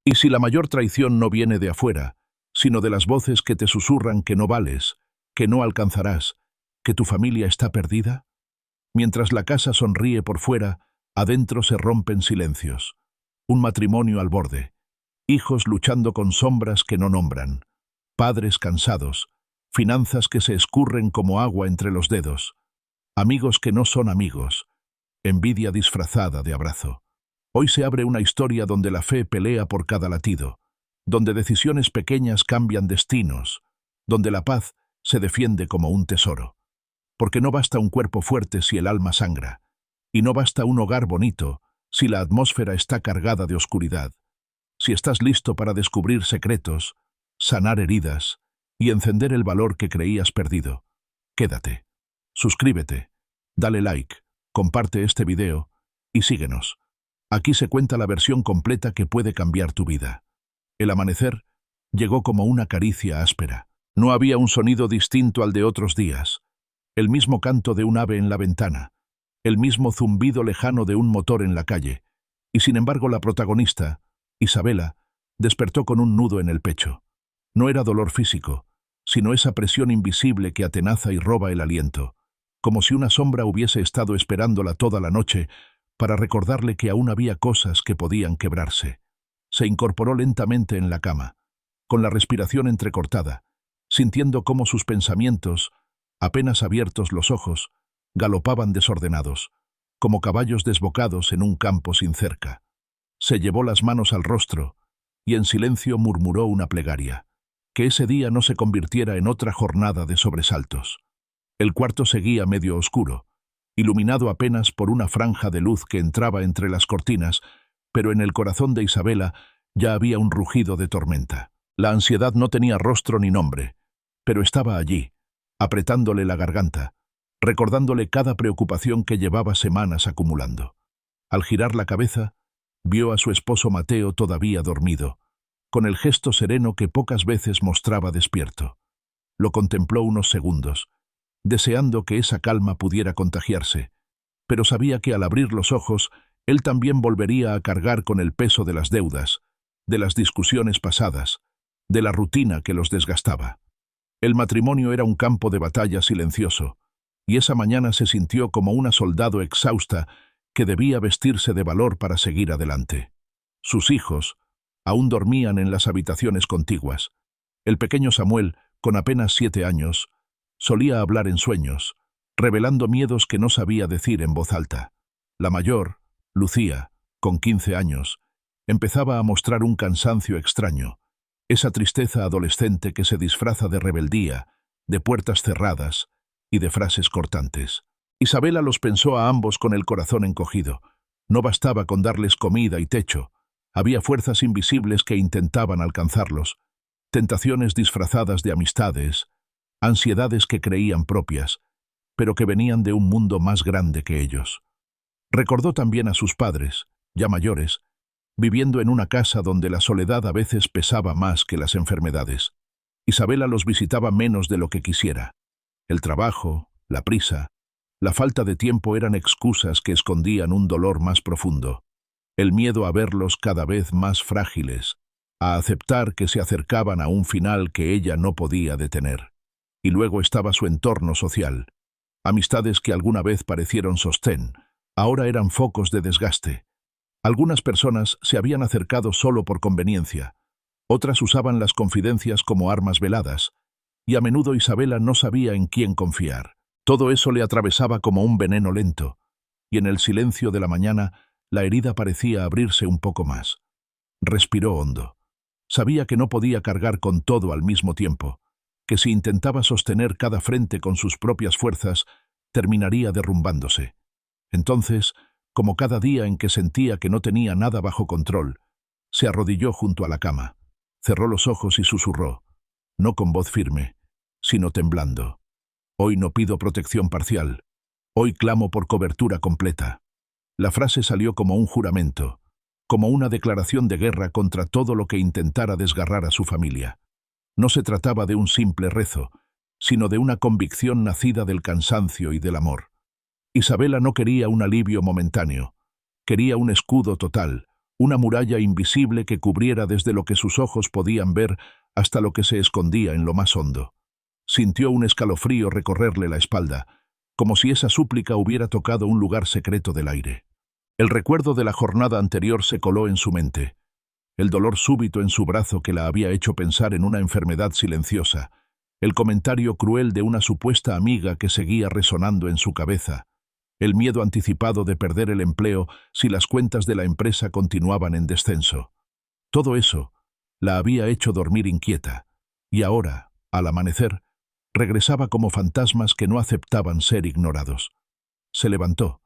Y si la mayor traición no viene de afuera, sino de las voces que te susurran que no vales, que no alcanzarás, que tu familia está perdida? Mientras la casa sonríe por fuera, adentro se rompen silencios. Un matrimonio al borde, hijos luchando con sombras que no nombran, padres cansados, finanzas que se escurren como agua entre los dedos, amigos que no son amigos, envidia disfrazada de abrazo. Hoy se abre una historia donde la fe pelea por cada latido, donde decisiones pequeñas cambian destinos, donde la paz se defiende como un tesoro. Porque no basta un cuerpo fuerte si el alma sangra, y no basta un hogar bonito si la atmósfera está cargada de oscuridad. Si estás listo para descubrir secretos, sanar heridas y encender el valor que creías perdido, quédate. Suscríbete, dale like, comparte este video y síguenos. Aquí se cuenta la versión completa que puede cambiar tu vida. El amanecer llegó como una caricia áspera. No había un sonido distinto al de otros días. El mismo canto de un ave en la ventana, el mismo zumbido lejano de un motor en la calle, y sin embargo la protagonista, Isabela, despertó con un nudo en el pecho. No era dolor físico, sino esa presión invisible que atenaza y roba el aliento, como si una sombra hubiese estado esperándola toda la noche para recordarle que aún había cosas que podían quebrarse. Se incorporó lentamente en la cama, con la respiración entrecortada, sintiendo cómo sus pensamientos, apenas abiertos los ojos, galopaban desordenados, como caballos desbocados en un campo sin cerca. Se llevó las manos al rostro y en silencio murmuró una plegaria, que ese día no se convirtiera en otra jornada de sobresaltos. El cuarto seguía medio oscuro, iluminado apenas por una franja de luz que entraba entre las cortinas, pero en el corazón de Isabela ya había un rugido de tormenta. La ansiedad no tenía rostro ni nombre, pero estaba allí, apretándole la garganta, recordándole cada preocupación que llevaba semanas acumulando. Al girar la cabeza, vio a su esposo Mateo todavía dormido, con el gesto sereno que pocas veces mostraba despierto. Lo contempló unos segundos, deseando que esa calma pudiera contagiarse, pero sabía que al abrir los ojos, él también volvería a cargar con el peso de las deudas, de las discusiones pasadas, de la rutina que los desgastaba. El matrimonio era un campo de batalla silencioso, y esa mañana se sintió como una soldado exhausta que debía vestirse de valor para seguir adelante. Sus hijos aún dormían en las habitaciones contiguas. El pequeño Samuel, con apenas 7 años, solía hablar en sueños, revelando miedos que no sabía decir en voz alta. La mayor, Lucía, con 15 años, empezaba a mostrar un cansancio extraño, esa tristeza adolescente que se disfraza de rebeldía, de puertas cerradas y de frases cortantes. Isabela los pensó a ambos con el corazón encogido. No bastaba con darles comida y techo. Había fuerzas invisibles que intentaban alcanzarlos, tentaciones disfrazadas de amistades, ansiedades que creían propias, pero que venían de un mundo más grande que ellos. Recordó también a sus padres, ya mayores, viviendo en una casa donde la soledad a veces pesaba más que las enfermedades. Isabela los visitaba menos de lo que quisiera. El trabajo, la prisa, la falta de tiempo eran excusas que escondían un dolor más profundo, el miedo a verlos cada vez más frágiles, a aceptar que se acercaban a un final que ella no podía detener. Y luego estaba su entorno social. Amistades que alguna vez parecieron sostén, ahora eran focos de desgaste. Algunas personas se habían acercado solo por conveniencia, otras usaban las confidencias como armas veladas, y a menudo Isabela no sabía en quién confiar. Todo eso le atravesaba como un veneno lento, y en el silencio de la mañana la herida parecía abrirse un poco más. Respiró hondo. Sabía que no podía cargar con todo al mismo tiempo, que si intentaba sostener cada frente con sus propias fuerzas, terminaría derrumbándose. Entonces, como cada día en que sentía que no tenía nada bajo control, se arrodilló junto a la cama, cerró los ojos y susurró, no con voz firme, sino temblando. Hoy no pido protección parcial, hoy clamo por cobertura completa. La frase salió como un juramento, como una declaración de guerra contra todo lo que intentara desgarrar a su familia. No se trataba de un simple rezo, sino de una convicción nacida del cansancio y del amor. Isabela no quería un alivio momentáneo, quería un escudo total, una muralla invisible que cubriera desde lo que sus ojos podían ver hasta lo que se escondía en lo más hondo. Sintió un escalofrío recorrerle la espalda, como si esa súplica hubiera tocado un lugar secreto del aire. El recuerdo de la jornada anterior se coló en su mente, el dolor súbito en su brazo que la había hecho pensar en una enfermedad silenciosa, el comentario cruel de una supuesta amiga que seguía resonando en su cabeza, el miedo anticipado de perder el empleo si las cuentas de la empresa continuaban en descenso. Todo eso la había hecho dormir inquieta, y ahora, al amanecer, regresaba como fantasmas que no aceptaban ser ignorados. Se levantó,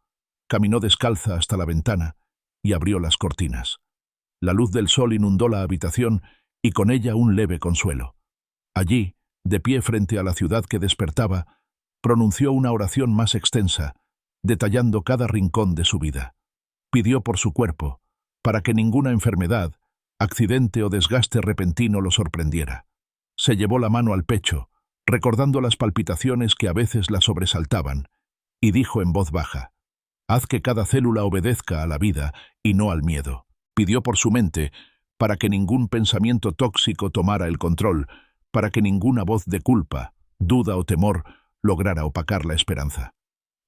caminó descalza hasta la ventana y abrió las cortinas. La luz del sol inundó la habitación y con ella un leve consuelo. Allí, de pie frente a la ciudad que despertaba, pronunció una oración más extensa, detallando cada rincón de su vida. Pidió por su cuerpo, para que ninguna enfermedad, accidente o desgaste repentino lo sorprendiera. Se llevó la mano al pecho, recordando las palpitaciones que a veces la sobresaltaban, y dijo en voz baja: «Haz que cada célula obedezca a la vida y no al miedo». Pidió por su mente, para que ningún pensamiento tóxico tomara el control, para que ninguna voz de culpa, duda o temor lograra opacar la esperanza.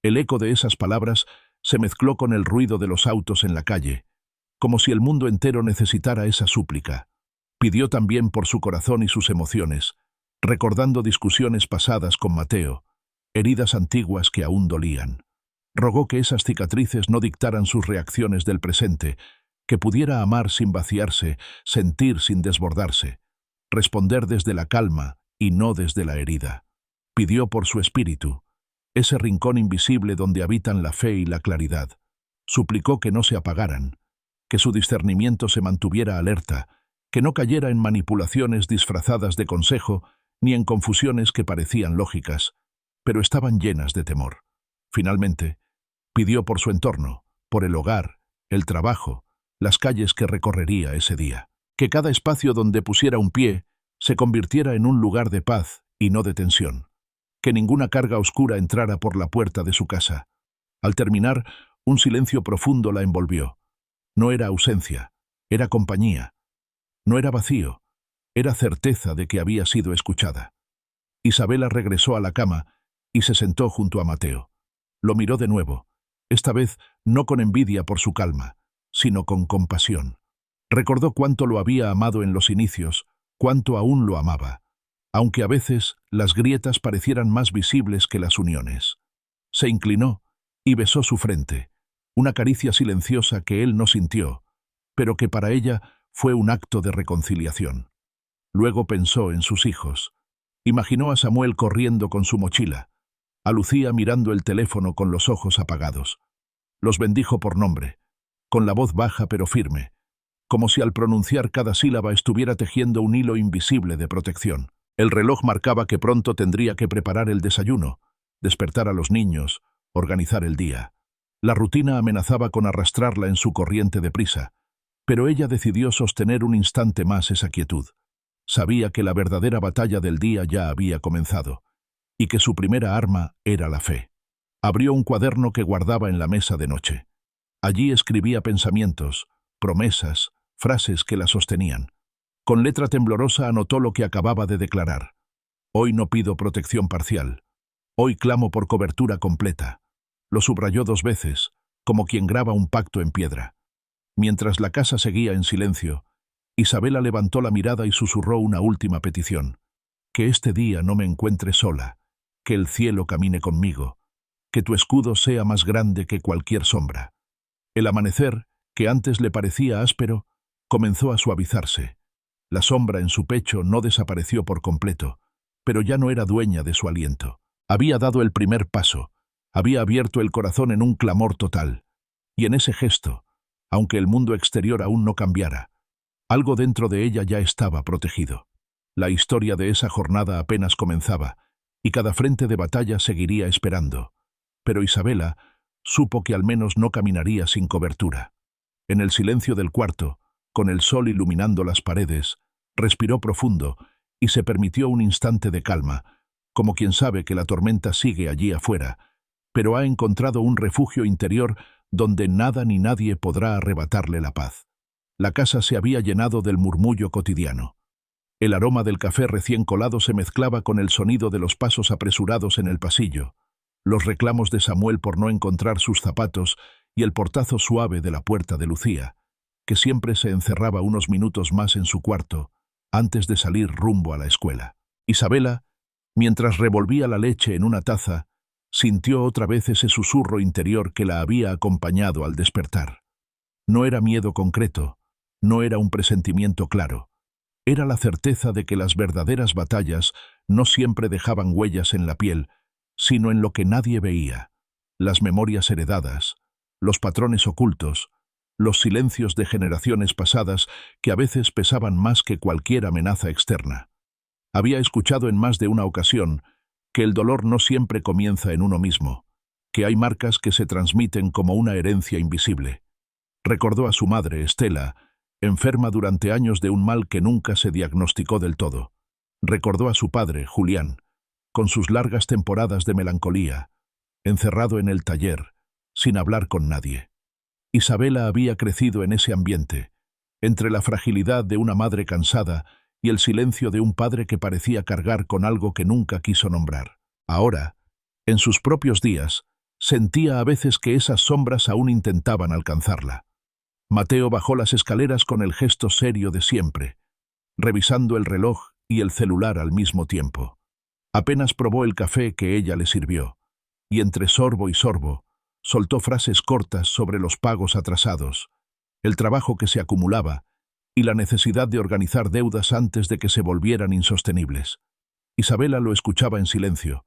El eco de esas palabras se mezcló con el ruido de los autos en la calle, como si el mundo entero necesitara esa súplica. Pidió también por su corazón y sus emociones, recordando discusiones pasadas con Mateo, heridas antiguas que aún dolían. Rogó que esas cicatrices no dictaran sus reacciones del presente, que pudiera amar sin vaciarse, sentir sin desbordarse, responder desde la calma y no desde la herida. Pidió por su espíritu, ese rincón invisible donde habitan la fe y la claridad. Suplicó que no se apagaran, que su discernimiento se mantuviera alerta, que no cayera en manipulaciones disfrazadas de consejo ni en confusiones que parecían lógicas, pero estaban llenas de temor. Finalmente, pidió por su entorno, por el hogar, el trabajo, las calles que recorrería ese día. Que cada espacio donde pusiera un pie se convirtiera en un lugar de paz y no de tensión. Que ninguna carga oscura entrara por la puerta de su casa. Al terminar, un silencio profundo la envolvió. No era ausencia, era compañía. No era vacío, era certeza de que había sido escuchada. Isabela regresó a la cama y se sentó junto a Mateo. Lo miró de nuevo, esta vez no con envidia por su calma, sino con compasión. Recordó cuánto lo había amado en los inicios, cuánto aún lo amaba, aunque a veces las grietas parecieran más visibles que las uniones. Se inclinó y besó su frente, una caricia silenciosa que él no sintió, pero que para ella fue un acto de reconciliación. Luego pensó en sus hijos. Imaginó a Samuel corriendo con su mochila, a Lucía mirando el teléfono con los ojos apagados. Los bendijo por nombre, con la voz baja pero firme, como si al pronunciar cada sílaba estuviera tejiendo un hilo invisible de protección. El reloj marcaba que pronto tendría que preparar el desayuno, despertar a los niños, organizar el día. La rutina amenazaba con arrastrarla en su corriente de prisa, pero ella decidió sostener un instante más esa quietud. Sabía que la verdadera batalla del día ya había comenzado, y que su primera arma era la fe. Abrió un cuaderno que guardaba en la mesa de noche. Allí escribía pensamientos, promesas, frases que la sostenían. Con letra temblorosa anotó lo que acababa de declarar. Hoy no pido protección parcial. Hoy clamo por cobertura completa. Lo subrayó 2 veces, como quien graba un pacto en piedra. Mientras la casa seguía en silencio, Isabela levantó la mirada y susurró una última petición. Que este día no me encuentre sola, que el cielo camine conmigo, que tu escudo sea más grande que cualquier sombra. El amanecer, que antes le parecía áspero, comenzó a suavizarse. La sombra en su pecho no desapareció por completo, pero ya no era dueña de su aliento. Había dado el primer paso, había abierto el corazón en un clamor total. Y en ese gesto, aunque el mundo exterior aún no cambiara, algo dentro de ella ya estaba protegido. La historia de esa jornada apenas comenzaba, y cada frente de batalla seguiría esperando. Pero Isabela supo que al menos no caminaría sin cobertura. En el silencio del cuarto, con el sol iluminando las paredes, respiró profundo y se permitió un instante de calma, como quien sabe que la tormenta sigue allí afuera, pero ha encontrado un refugio interior donde nada ni nadie podrá arrebatarle la paz. La casa se había llenado del murmullo cotidiano. El aroma del café recién colado se mezclaba con el sonido de los pasos apresurados en el pasillo, los reclamos de Samuel por no encontrar sus zapatos y el portazo suave de la puerta de Lucía, que siempre se encerraba unos minutos más en su cuarto antes de salir rumbo a la escuela. Isabela, mientras revolvía la leche en una taza, sintió otra vez ese susurro interior que la había acompañado al despertar. No era miedo concreto, no era un presentimiento claro. Era la certeza de que las verdaderas batallas no siempre dejaban huellas en la piel, sino en lo que nadie veía, las memorias heredadas, los patrones ocultos, los silencios de generaciones pasadas que a veces pesaban más que cualquier amenaza externa. Había escuchado en más de una ocasión que el dolor no siempre comienza en uno mismo, que hay marcas que se transmiten como una herencia invisible. Recordó a su madre, Estela, enferma durante años de un mal que nunca se diagnosticó del todo. Recordó a su padre, Julián, con sus largas temporadas de melancolía, encerrado en el taller, sin hablar con nadie. Isabela había crecido en ese ambiente, entre la fragilidad de una madre cansada y el silencio de un padre que parecía cargar con algo que nunca quiso nombrar. Ahora, en sus propios días, sentía a veces que esas sombras aún intentaban alcanzarla. Mateo bajó las escaleras con el gesto serio de siempre, revisando el reloj y el celular al mismo tiempo. Apenas probó el café que ella le sirvió, y entre sorbo y sorbo, soltó frases cortas sobre los pagos atrasados, el trabajo que se acumulaba y la necesidad de organizar deudas antes de que se volvieran insostenibles. Isabela lo escuchaba en silencio,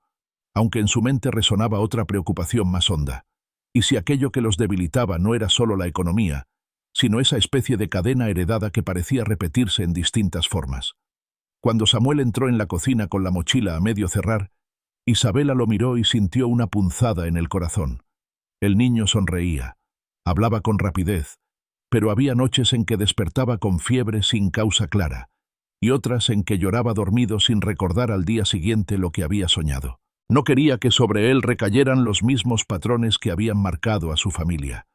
aunque en su mente resonaba otra preocupación más honda. ¿Y si aquello que los debilitaba no era solo la economía, sino esa especie de cadena heredada que parecía repetirse en distintas formas? Cuando Samuel entró en la cocina con la mochila a medio cerrar, Isabela lo miró y sintió una punzada en el corazón. El niño sonreía, hablaba con rapidez, pero había noches en que despertaba con fiebre sin causa clara, y otras en que lloraba dormido sin recordar al día siguiente lo que había soñado. No quería que sobre él recayeran los mismos patrones que habían marcado a su familia.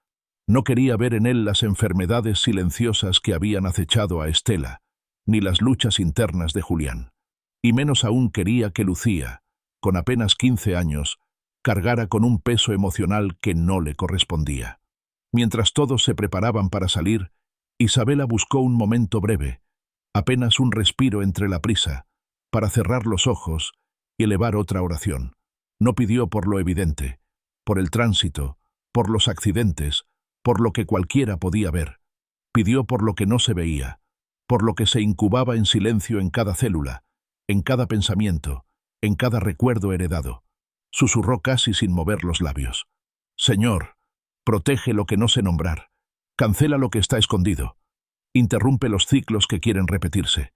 No quería ver en él las enfermedades silenciosas que habían acechado a Estela, ni las luchas internas de Julián. Y menos aún quería que Lucía, con apenas 15 años, cargara con un peso emocional que no le correspondía. Mientras todos se preparaban para salir, Isabela buscó un momento breve, apenas un respiro entre la prisa, para cerrar los ojos y elevar otra oración. No pidió por lo evidente, por el tránsito, por los accidentes, por lo que cualquiera podía ver. Pidió por lo que no se veía, por lo que se incubaba en silencio en cada célula, en cada pensamiento, en cada recuerdo heredado. Susurró casi sin mover los labios. Señor, protege lo que no sé nombrar, cancela lo que está escondido, interrumpe los ciclos que quieren repetirse.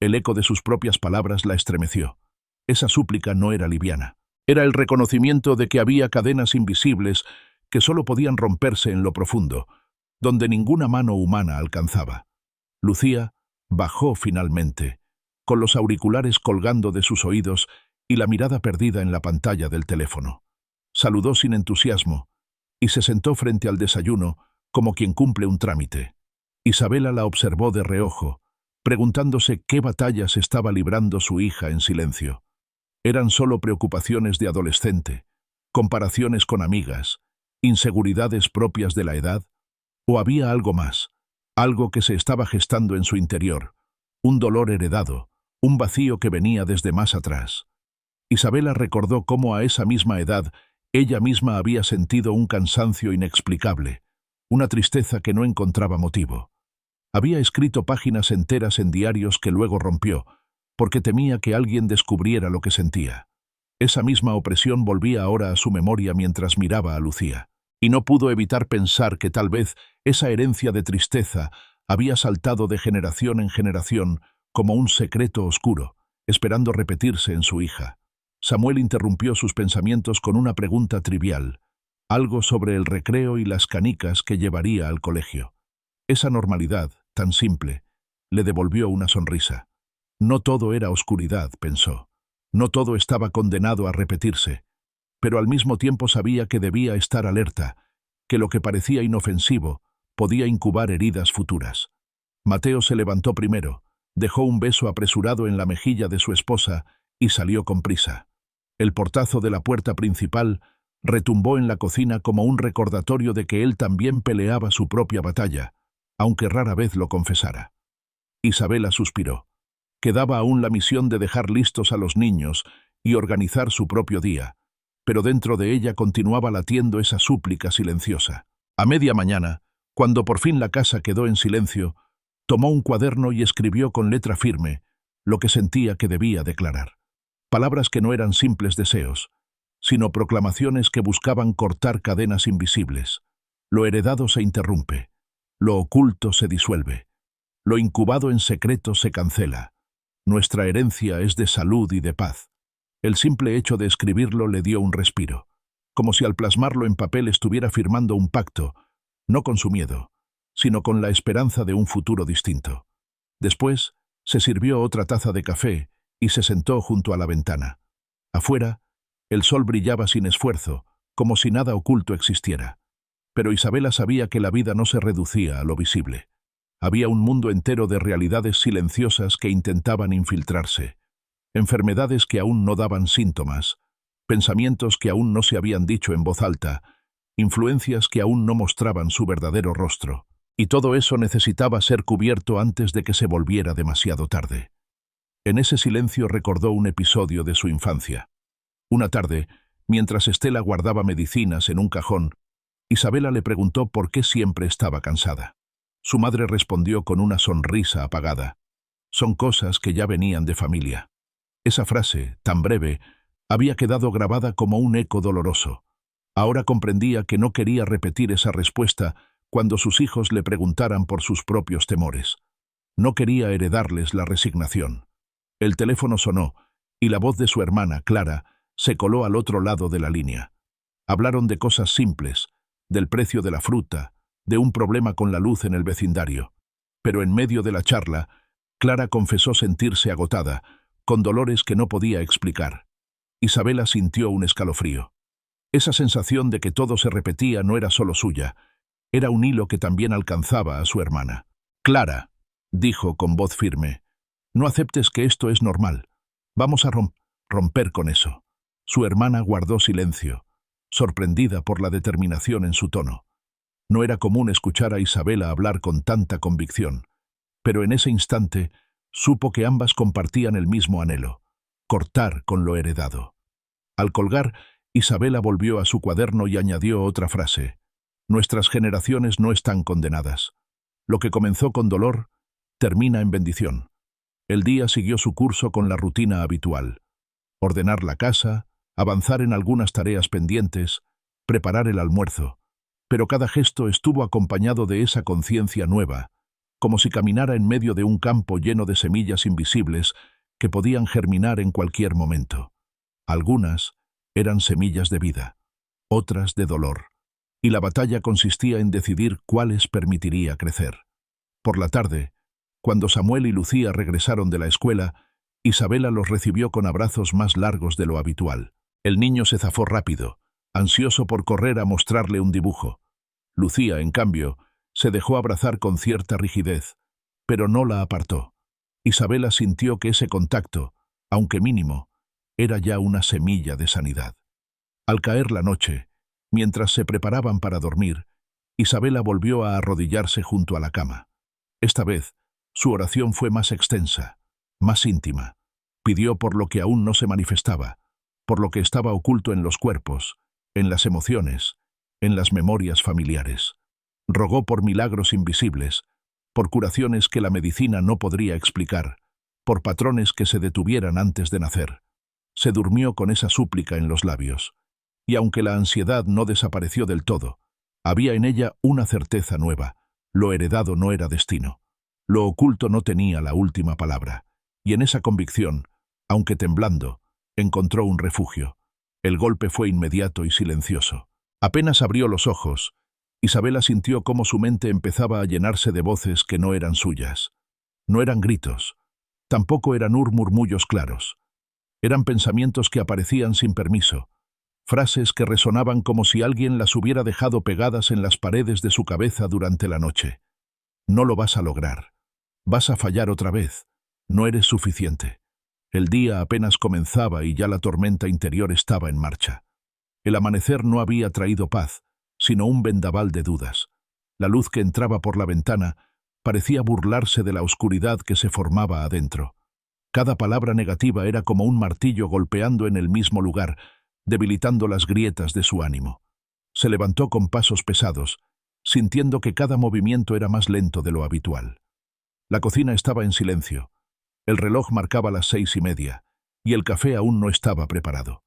El eco de sus propias palabras la estremeció. Esa súplica no era liviana. Era el reconocimiento de que había cadenas invisibles que solo podían romperse en lo profundo, donde ninguna mano humana alcanzaba. Lucía bajó finalmente, con los auriculares colgando de sus oídos y la mirada perdida en la pantalla del teléfono. Saludó sin entusiasmo y se sentó frente al desayuno como quien cumple un trámite. Isabela la observó de reojo, preguntándose qué batallas estaba librando su hija en silencio. ¿Eran solo preocupaciones de adolescente, comparaciones con amigas, inseguridades propias de la edad? ¿O había algo más, algo que se estaba gestando en su interior, un dolor heredado, un vacío que venía desde más atrás? Isabela recordó cómo a esa misma edad ella misma había sentido un cansancio inexplicable, una tristeza que no encontraba motivo. Había escrito páginas enteras en diarios que luego rompió, porque temía que alguien descubriera lo que sentía. Esa misma opresión volvía ahora a su memoria mientras miraba a Lucía, y no pudo evitar pensar que tal vez esa herencia de tristeza había saltado de generación en generación como un secreto oscuro, esperando repetirse en su hija. Samuel interrumpió sus pensamientos con una pregunta trivial, algo sobre el recreo y las canicas que llevaría al colegio. Esa normalidad, tan simple, le devolvió una sonrisa. No todo era oscuridad, pensó. No todo estaba condenado a repetirse, pero al mismo tiempo sabía que debía estar alerta, que lo que parecía inofensivo podía incubar heridas futuras. Mateo se levantó primero, dejó un beso apresurado en la mejilla de su esposa y salió con prisa. El portazo de la puerta principal retumbó en la cocina como un recordatorio de que él también peleaba su propia batalla, aunque rara vez lo confesara. Isabela suspiró. Quedaba aún la misión de dejar listos a los niños y organizar su propio día, pero dentro de ella continuaba latiendo esa súplica silenciosa. A media mañana, cuando por fin la casa quedó en silencio, tomó un cuaderno y escribió con letra firme lo que sentía que debía declarar. Palabras que no eran simples deseos, sino proclamaciones que buscaban cortar cadenas invisibles. Lo heredado se interrumpe, lo oculto se disuelve, lo incubado en secreto se cancela. Nuestra herencia es de salud y de paz. El simple hecho de escribirlo le dio un respiro, como si al plasmarlo en papel estuviera firmando un pacto, no con su miedo, sino con la esperanza de un futuro distinto. Después, se sirvió otra taza de café y se sentó junto a la ventana. Afuera, el sol brillaba sin esfuerzo, como si nada oculto existiera. Pero Isabela sabía que la vida no se reducía a lo visible. Había un mundo entero de realidades silenciosas que intentaban infiltrarse. Enfermedades que aún no daban síntomas, pensamientos que aún no se habían dicho en voz alta, influencias que aún no mostraban su verdadero rostro. Y todo eso necesitaba ser cubierto antes de que se volviera demasiado tarde. En ese silencio recordó un episodio de su infancia. Una tarde, mientras Estela guardaba medicinas en un cajón, Isabela le preguntó por qué siempre estaba cansada. Su madre respondió con una sonrisa apagada. Son cosas que ya venían de familia. Esa frase, tan breve, había quedado grabada como un eco doloroso. Ahora comprendía que no quería repetir esa respuesta cuando sus hijos le preguntaran por sus propios temores. No quería heredarles la resignación. El teléfono sonó, y la voz de su hermana, Clara, se coló al otro lado de la línea. Hablaron de cosas simples, del precio de la fruta, de un problema con la luz en el vecindario. Pero en medio de la charla, Clara confesó sentirse agotada, con dolores que no podía explicar. Isabela sintió un escalofrío. Esa sensación de que todo se repetía no era solo suya, era un hilo que también alcanzaba a su hermana. «Clara», dijo con voz firme, «no aceptes que esto es normal. Vamos a romper con eso». Su hermana guardó silencio, sorprendida por la determinación en su tono. No era común escuchar a Isabela hablar con tanta convicción, pero en ese instante supo que ambas compartían el mismo anhelo: cortar con lo heredado. Al colgar, Isabela volvió a su cuaderno y añadió otra frase: «Nuestras generaciones no están condenadas. Lo que comenzó con dolor, termina en bendición». El día siguió su curso con la rutina habitual: ordenar la casa, avanzar en algunas tareas pendientes, preparar el almuerzo. Pero cada gesto estuvo acompañado de esa conciencia nueva, como si caminara en medio de un campo lleno de semillas invisibles que podían germinar en cualquier momento. Algunas eran semillas de vida, otras de dolor, y la batalla consistía en decidir cuáles permitiría crecer. Por la tarde, cuando Samuel y Lucía regresaron de la escuela, Isabela los recibió con abrazos más largos de lo habitual. El niño se zafó rápido, ansioso por correr a mostrarle un dibujo. Lucía, en cambio, se dejó abrazar con cierta rigidez, pero no la apartó. Isabela sintió que ese contacto, aunque mínimo, era ya una semilla de sanidad. Al caer la noche, mientras se preparaban para dormir, Isabela volvió a arrodillarse junto a la cama. Esta vez, su oración fue más extensa, más íntima. Pidió por lo que aún no se manifestaba, por lo que estaba oculto en los cuerpos, en las emociones, en las memorias familiares. Rogó por milagros invisibles, por curaciones que la medicina no podría explicar, por patrones que se detuvieran antes de nacer. Se durmió con esa súplica en los labios, y aunque la ansiedad no desapareció del todo, había en ella una certeza nueva: lo heredado no era destino. Lo oculto no tenía la última palabra, y en esa convicción, aunque temblando, encontró un refugio. El golpe fue inmediato y silencioso. Apenas abrió los ojos, Isabela sintió cómo su mente empezaba a llenarse de voces que no eran suyas. No eran gritos, tampoco eran murmullos claros. Eran pensamientos que aparecían sin permiso, frases que resonaban como si alguien las hubiera dejado pegadas en las paredes de su cabeza durante la noche. «No lo vas a lograr. Vas a fallar otra vez. No eres suficiente. El día apenas comenzaba y ya la tormenta interior estaba en marcha. El amanecer no había traído paz, sino un vendaval de dudas. La luz que entraba por la ventana parecía burlarse de la oscuridad que se formaba adentro. Cada palabra negativa era como un martillo golpeando en el mismo lugar, debilitando las grietas de su ánimo. Se levantó con pasos pesados, sintiendo que cada movimiento era más lento de lo habitual. La cocina estaba en silencio. El reloj marcaba las 6:30, y el café aún no estaba preparado.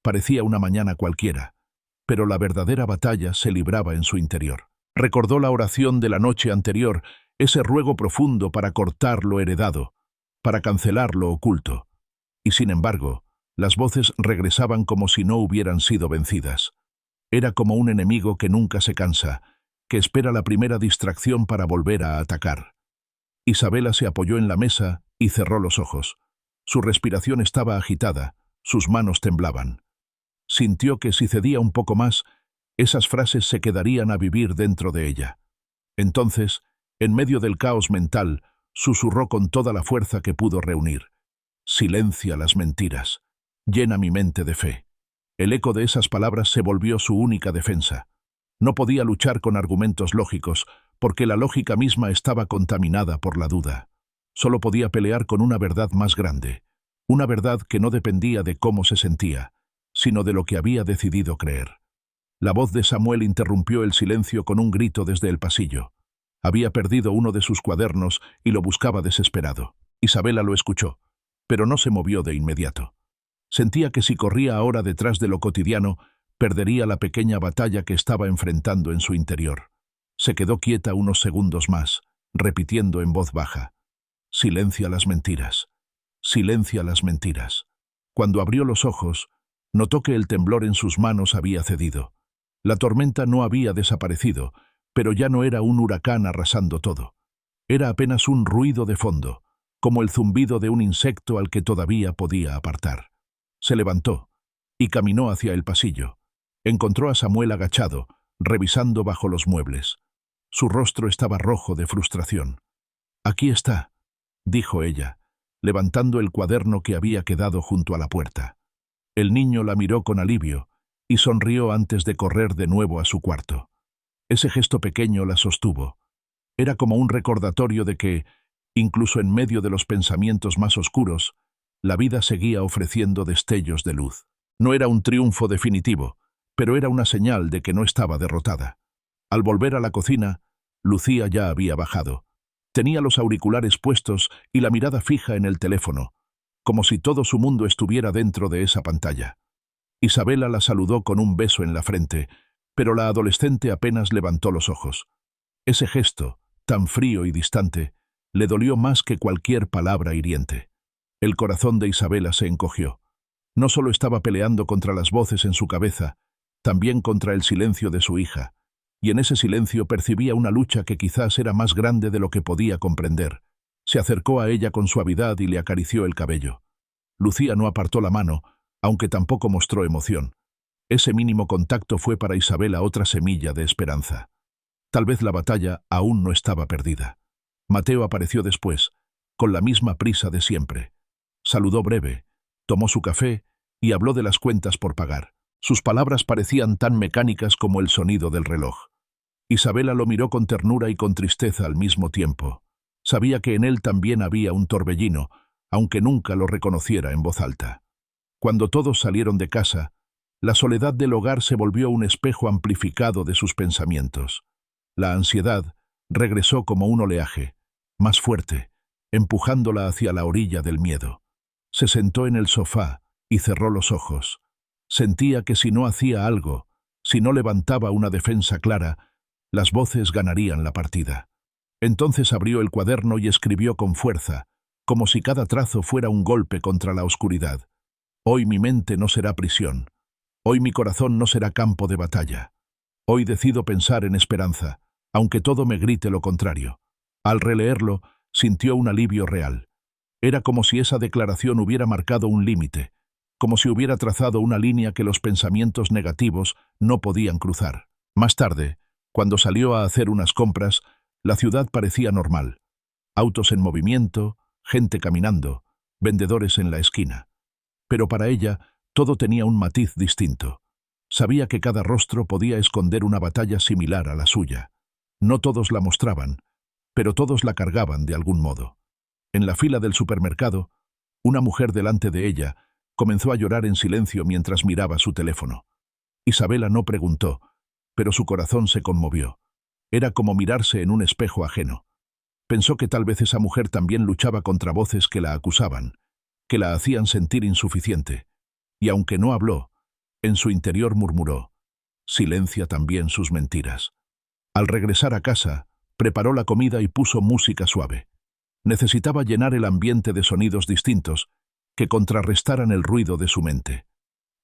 Parecía una mañana cualquiera, pero la verdadera batalla se libraba en su interior. Recordó la oración de la noche anterior, ese ruego profundo para cortar lo heredado, para cancelar lo oculto. Y sin embargo, las voces regresaban como si no hubieran sido vencidas. Era como un enemigo que nunca se cansa, que espera la primera distracción para volver a atacar. Isabela se apoyó en la mesa y cerró los ojos. Su respiración estaba agitada, sus manos temblaban. Sintió que si cedía un poco más, esas frases se quedarían a vivir dentro de ella. Entonces, en medio del caos mental, susurró con toda la fuerza que pudo reunir: «Silencia las mentiras. Llena mi mente de fe». El eco de esas palabras se volvió su única defensa. No podía luchar con argumentos lógicos, porque la lógica misma estaba contaminada por la duda. Solo podía pelear con una verdad más grande, una verdad que no dependía de cómo se sentía, sino de lo que había decidido creer. La voz de Samuel interrumpió el silencio con un grito desde el pasillo. Había perdido uno de sus cuadernos y lo buscaba desesperado. Isabela lo escuchó, pero no se movió de inmediato. Sentía que si corría ahora detrás de lo cotidiano, perdería la pequeña batalla que estaba enfrentando en su interior. Se quedó quieta unos segundos más, repitiendo en voz baja: «Silencia las mentiras. Silencia las mentiras». Cuando abrió los ojos, notó que el temblor en sus manos había cedido. La tormenta no había desaparecido, pero ya no era un huracán arrasando todo. Era apenas un ruido de fondo, como el zumbido de un insecto al que todavía podía apartar. Se levantó y caminó hacia el pasillo. Encontró a Samuel agachado, revisando bajo los muebles. Su rostro estaba rojo de frustración. «Aquí está», dijo ella, levantando el cuaderno que había quedado junto a la puerta. El niño la miró con alivio y sonrió antes de correr de nuevo a su cuarto. Ese gesto pequeño la sostuvo. Era como un recordatorio de que, incluso en medio de los pensamientos más oscuros, la vida seguía ofreciendo destellos de luz. No era un triunfo definitivo, pero era una señal de que no estaba derrotada. Al volver a la cocina, Lucía ya había bajado. Tenía los auriculares puestos y la mirada fija en el teléfono, como si todo su mundo estuviera dentro de esa pantalla. Isabela la saludó con un beso en la frente, pero la adolescente apenas levantó los ojos. Ese gesto, tan frío y distante, le dolió más que cualquier palabra hiriente. El corazón de Isabela se encogió. No solo estaba peleando contra las voces en su cabeza, también contra el silencio de su hija, y en ese silencio percibía una lucha que quizás era más grande de lo que podía comprender. Se acercó a ella con suavidad y le acarició el cabello. Lucía no apartó la mano, aunque tampoco mostró emoción. Ese mínimo contacto fue para Isabela otra semilla de esperanza. Tal vez la batalla aún no estaba perdida. Mateo apareció después, con la misma prisa de siempre. Saludó breve, tomó su café y habló de las cuentas por pagar. Sus palabras parecían tan mecánicas como el sonido del reloj. Isabela lo miró con ternura y con tristeza al mismo tiempo. Sabía que en él también había un torbellino, aunque nunca lo reconociera en voz alta. Cuando todos salieron de casa, la soledad del hogar se volvió un espejo amplificado de sus pensamientos. La ansiedad regresó como un oleaje, más fuerte, empujándola hacia la orilla del miedo. Se sentó en el sofá y cerró los ojos. Sentía que si no hacía algo, si no levantaba una defensa clara, las voces ganarían la partida. Entonces abrió el cuaderno y escribió con fuerza, como si cada trazo fuera un golpe contra la oscuridad. Hoy mi mente no será prisión. Hoy mi corazón no será campo de batalla. Hoy decido pensar en esperanza, aunque todo me grite lo contrario. Al releerlo, sintió un alivio real. Era como si esa declaración hubiera marcado un límite, como si hubiera trazado una línea que los pensamientos negativos no podían cruzar. Más tarde, cuando salió a hacer unas compras, la ciudad parecía normal. autos en movimiento, gente caminando, vendedores en la esquina. Pero para ella todo tenía un matiz distinto. Sabía que cada rostro podía esconder una batalla similar a la suya. No todos la mostraban, pero todos la cargaban de algún modo. En la fila del supermercado, una mujer delante de ella comenzó a llorar en silencio mientras miraba su teléfono. Isabela no preguntó, pero su corazón se conmovió. Era como mirarse en un espejo ajeno. Pensó que tal vez esa mujer también luchaba contra voces que la acusaban, que la hacían sentir insuficiente. Y aunque no habló, en su interior murmuró: silencia también sus mentiras. Al regresar a casa, preparó la comida y puso música suave. Necesitaba llenar el ambiente de sonidos distintos que contrarrestaran el ruido de su mente.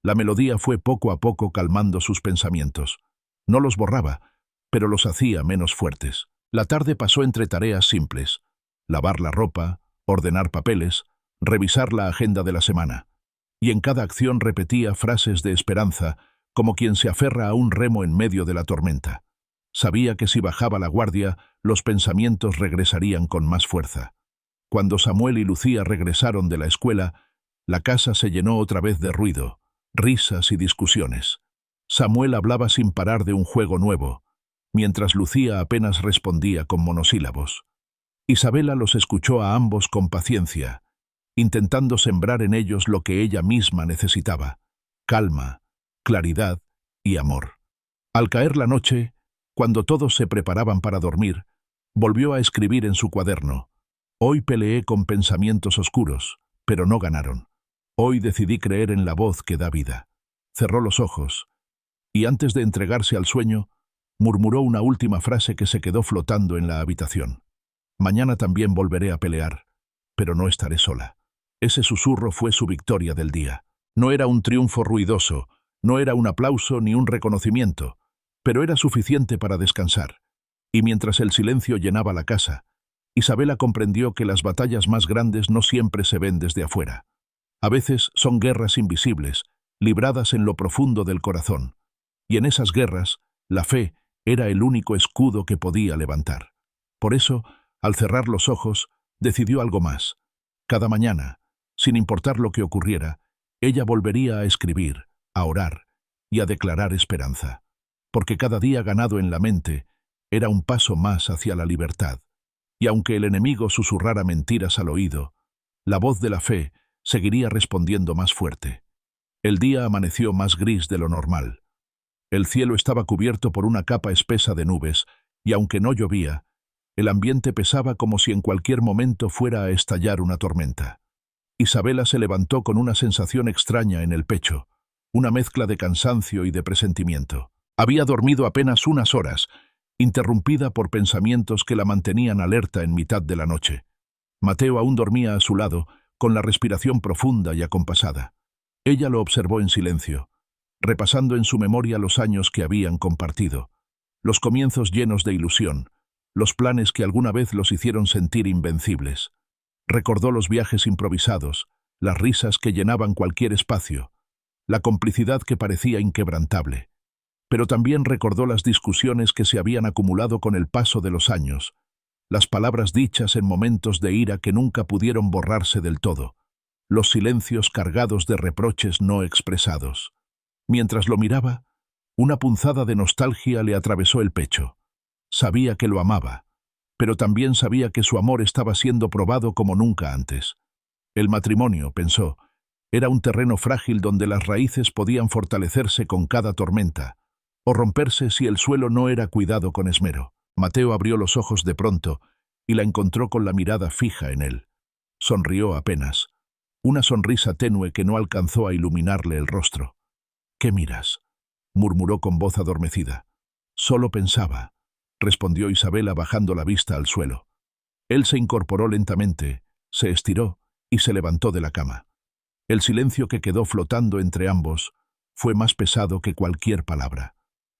La melodía fue poco a poco calmando sus pensamientos. No los borraba, pero los hacía menos fuertes. La tarde pasó entre tareas simples: lavar la ropa, ordenar papeles, revisar la agenda de la semana. Y en cada acción repetía frases de esperanza, como quien se aferra a un remo en medio de la tormenta. Sabía que si bajaba la guardia, los pensamientos regresarían con más fuerza. Cuando Samuel y Lucía regresaron de la escuela, la casa se llenó otra vez de ruido, risas y discusiones. Samuel hablaba sin parar de un juego nuevo, mientras Lucía apenas respondía con monosílabos. Isabela los escuchó a ambos con paciencia, intentando sembrar en ellos lo que ella misma necesitaba: calma, claridad y amor. Al caer la noche, cuando todos se preparaban para dormir, volvió a escribir en su cuaderno: hoy peleé con pensamientos oscuros, pero no ganaron. Hoy decidí creer en la voz que da vida. Cerró los ojos, y antes de entregarse al sueño, murmuró una última frase que se quedó flotando en la habitación: mañana también volveré a pelear, pero no estaré sola. Ese susurro fue su victoria del día. No era un triunfo ruidoso, no era un aplauso ni un reconocimiento, pero era suficiente para descansar. Y mientras el silencio llenaba la casa, Isabela comprendió que las batallas más grandes no siempre se ven desde afuera. A veces son guerras invisibles, libradas en lo profundo del corazón. Y en esas guerras, la fe era el único escudo que podía levantar. Por eso, al cerrar los ojos, decidió algo más. Cada mañana, sin importar lo que ocurriera, ella volvería a escribir, a orar y a declarar esperanza. Porque cada día ganado en la mente era un paso más hacia la libertad. Y aunque el enemigo susurrara mentiras al oído, la voz de la fe seguiría respondiendo más fuerte. El día amaneció más gris de lo normal. El cielo estaba cubierto por una capa espesa de nubes, y aunque no llovía, el ambiente pesaba como si en cualquier momento fuera a estallar una tormenta. Isabela se levantó con una sensación extraña en el pecho, una mezcla de cansancio y de presentimiento. Había dormido apenas unas horas, interrumpida por pensamientos que la mantenían alerta en mitad de la noche. Mateo aún dormía a su lado, con la respiración profunda y acompasada. Ella lo observó en silencio, repasando en su memoria los años que habían compartido, los comienzos llenos de ilusión, los planes que alguna vez los hicieron sentir invencibles. Recordó los viajes improvisados, las risas que llenaban cualquier espacio, la complicidad que parecía inquebrantable. Pero también recordó las discusiones que se habían acumulado con el paso de los años, las palabras dichas en momentos de ira que nunca pudieron borrarse del todo, los silencios cargados de reproches no expresados. Mientras lo miraba, una punzada de nostalgia le atravesó el pecho. Sabía que lo amaba, pero también sabía que su amor estaba siendo probado como nunca antes. El matrimonio, pensó, era un terreno frágil donde las raíces podían fortalecerse con cada tormenta, o romperse si el suelo no era cuidado con esmero. Mateo abrió los ojos de pronto y la encontró con la mirada fija en él. Sonrió apenas, una sonrisa tenue que no alcanzó a iluminarle el rostro. «¿Qué miras?», murmuró con voz adormecida. «Solo pensaba», respondió Isabela bajando la vista al suelo. Él se incorporó lentamente, se estiró y se levantó de la cama. El silencio que quedó flotando entre ambos fue más pesado que cualquier palabra.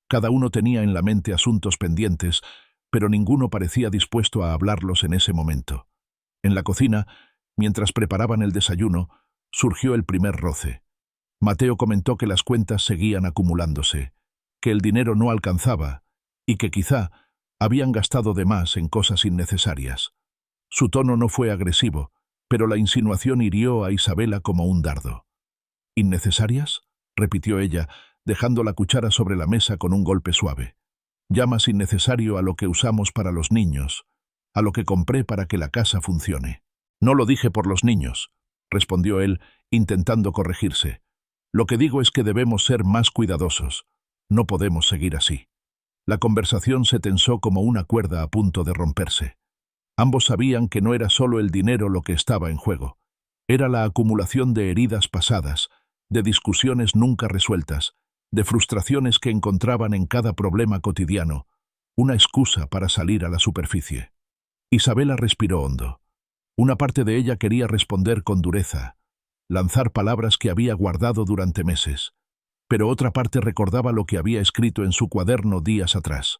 Cada uno tenía en la mente asuntos pendientes, pero ninguno parecía dispuesto a hablarlos en ese momento. En la cocina, mientras preparaban el desayuno, surgió el primer roce. Mateo comentó que las cuentas seguían acumulándose, que el dinero no alcanzaba y que quizá habían gastado de más en cosas innecesarias. Su tono no fue agresivo, pero la insinuación hirió a Isabela como un dardo. ¿Innecesarias?, repitió ella, dejando la cuchara sobre la mesa con un golpe suave. Llamas innecesario a lo que usamos para los niños, a lo que compré para que la casa funcione. No lo dije por los niños, respondió él, intentando corregirse. Lo que digo es que debemos ser más cuidadosos. No podemos seguir así. La conversación se tensó como una cuerda a punto de romperse. Ambos sabían que no era solo el dinero lo que estaba en juego. Era la acumulación de heridas pasadas, de discusiones nunca resueltas, de frustraciones que encontraban en cada problema cotidiano, una excusa para salir a la superficie. Isabela respiró hondo. Una parte de ella quería responder con dureza, lanzar palabras que había guardado durante meses, pero otra parte recordaba lo que había escrito en su cuaderno días atrás.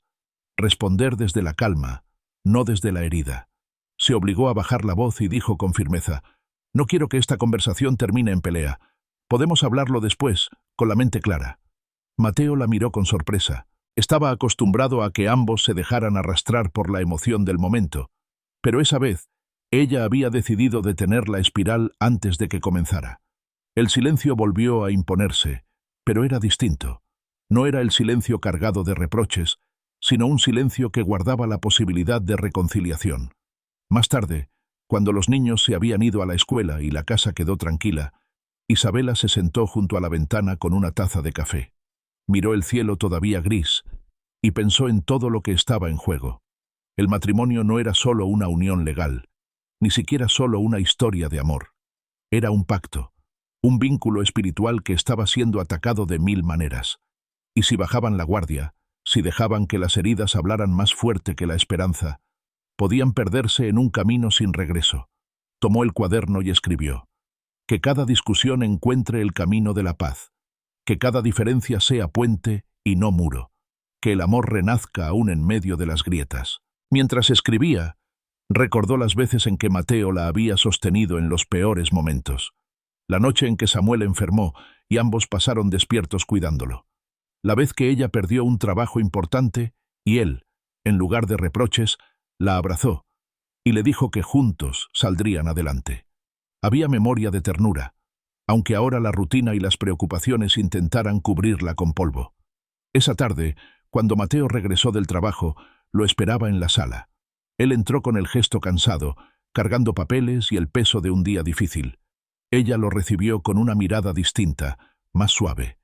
Responder desde la calma, no desde la herida. Se obligó a bajar la voz y dijo con firmeza: «No quiero que esta conversación termine en pelea. Podemos hablarlo después, con la mente clara». Mateo la miró con sorpresa. Estaba acostumbrado a que ambos se dejaran arrastrar por la emoción del momento, pero esa vez ella había decidido detener la espiral antes de que comenzara. El silencio volvió a imponerse, pero era distinto. No era el silencio cargado de reproches, sino un silencio que guardaba la posibilidad de reconciliación. Más tarde, cuando los niños se habían ido a la escuela y la casa quedó tranquila, Isabela se sentó junto a la ventana con una taza de café. Miró el cielo todavía gris y pensó en todo lo que estaba en juego. El matrimonio no era solo una unión legal, ni siquiera solo una historia de amor. Era un pacto, un vínculo espiritual que estaba siendo atacado de 1000 maneras. Y si bajaban la guardia, si dejaban que las heridas hablaran más fuerte que la esperanza, podían perderse en un camino sin regreso. Tomó el cuaderno y escribió: «Que cada discusión encuentre el camino de la paz, que cada diferencia sea puente y no muro, que el amor renazca aún en medio de las grietas». Mientras escribía, recordó las veces en que Mateo la había sostenido en los peores momentos. La noche en que Samuel enfermó y ambos pasaron despiertos cuidándolo. La vez que ella perdió un trabajo importante y él, en lugar de reproches, la abrazó y le dijo que juntos saldrían adelante. Había memoria de ternura, aunque ahora la rutina y las preocupaciones intentaran cubrirla con polvo. Esa tarde, cuando Mateo regresó del trabajo, lo esperaba en la sala. Él entró con el gesto cansado, cargando papeles y el peso de un día difícil. Ella lo recibió con una mirada distinta, más suave.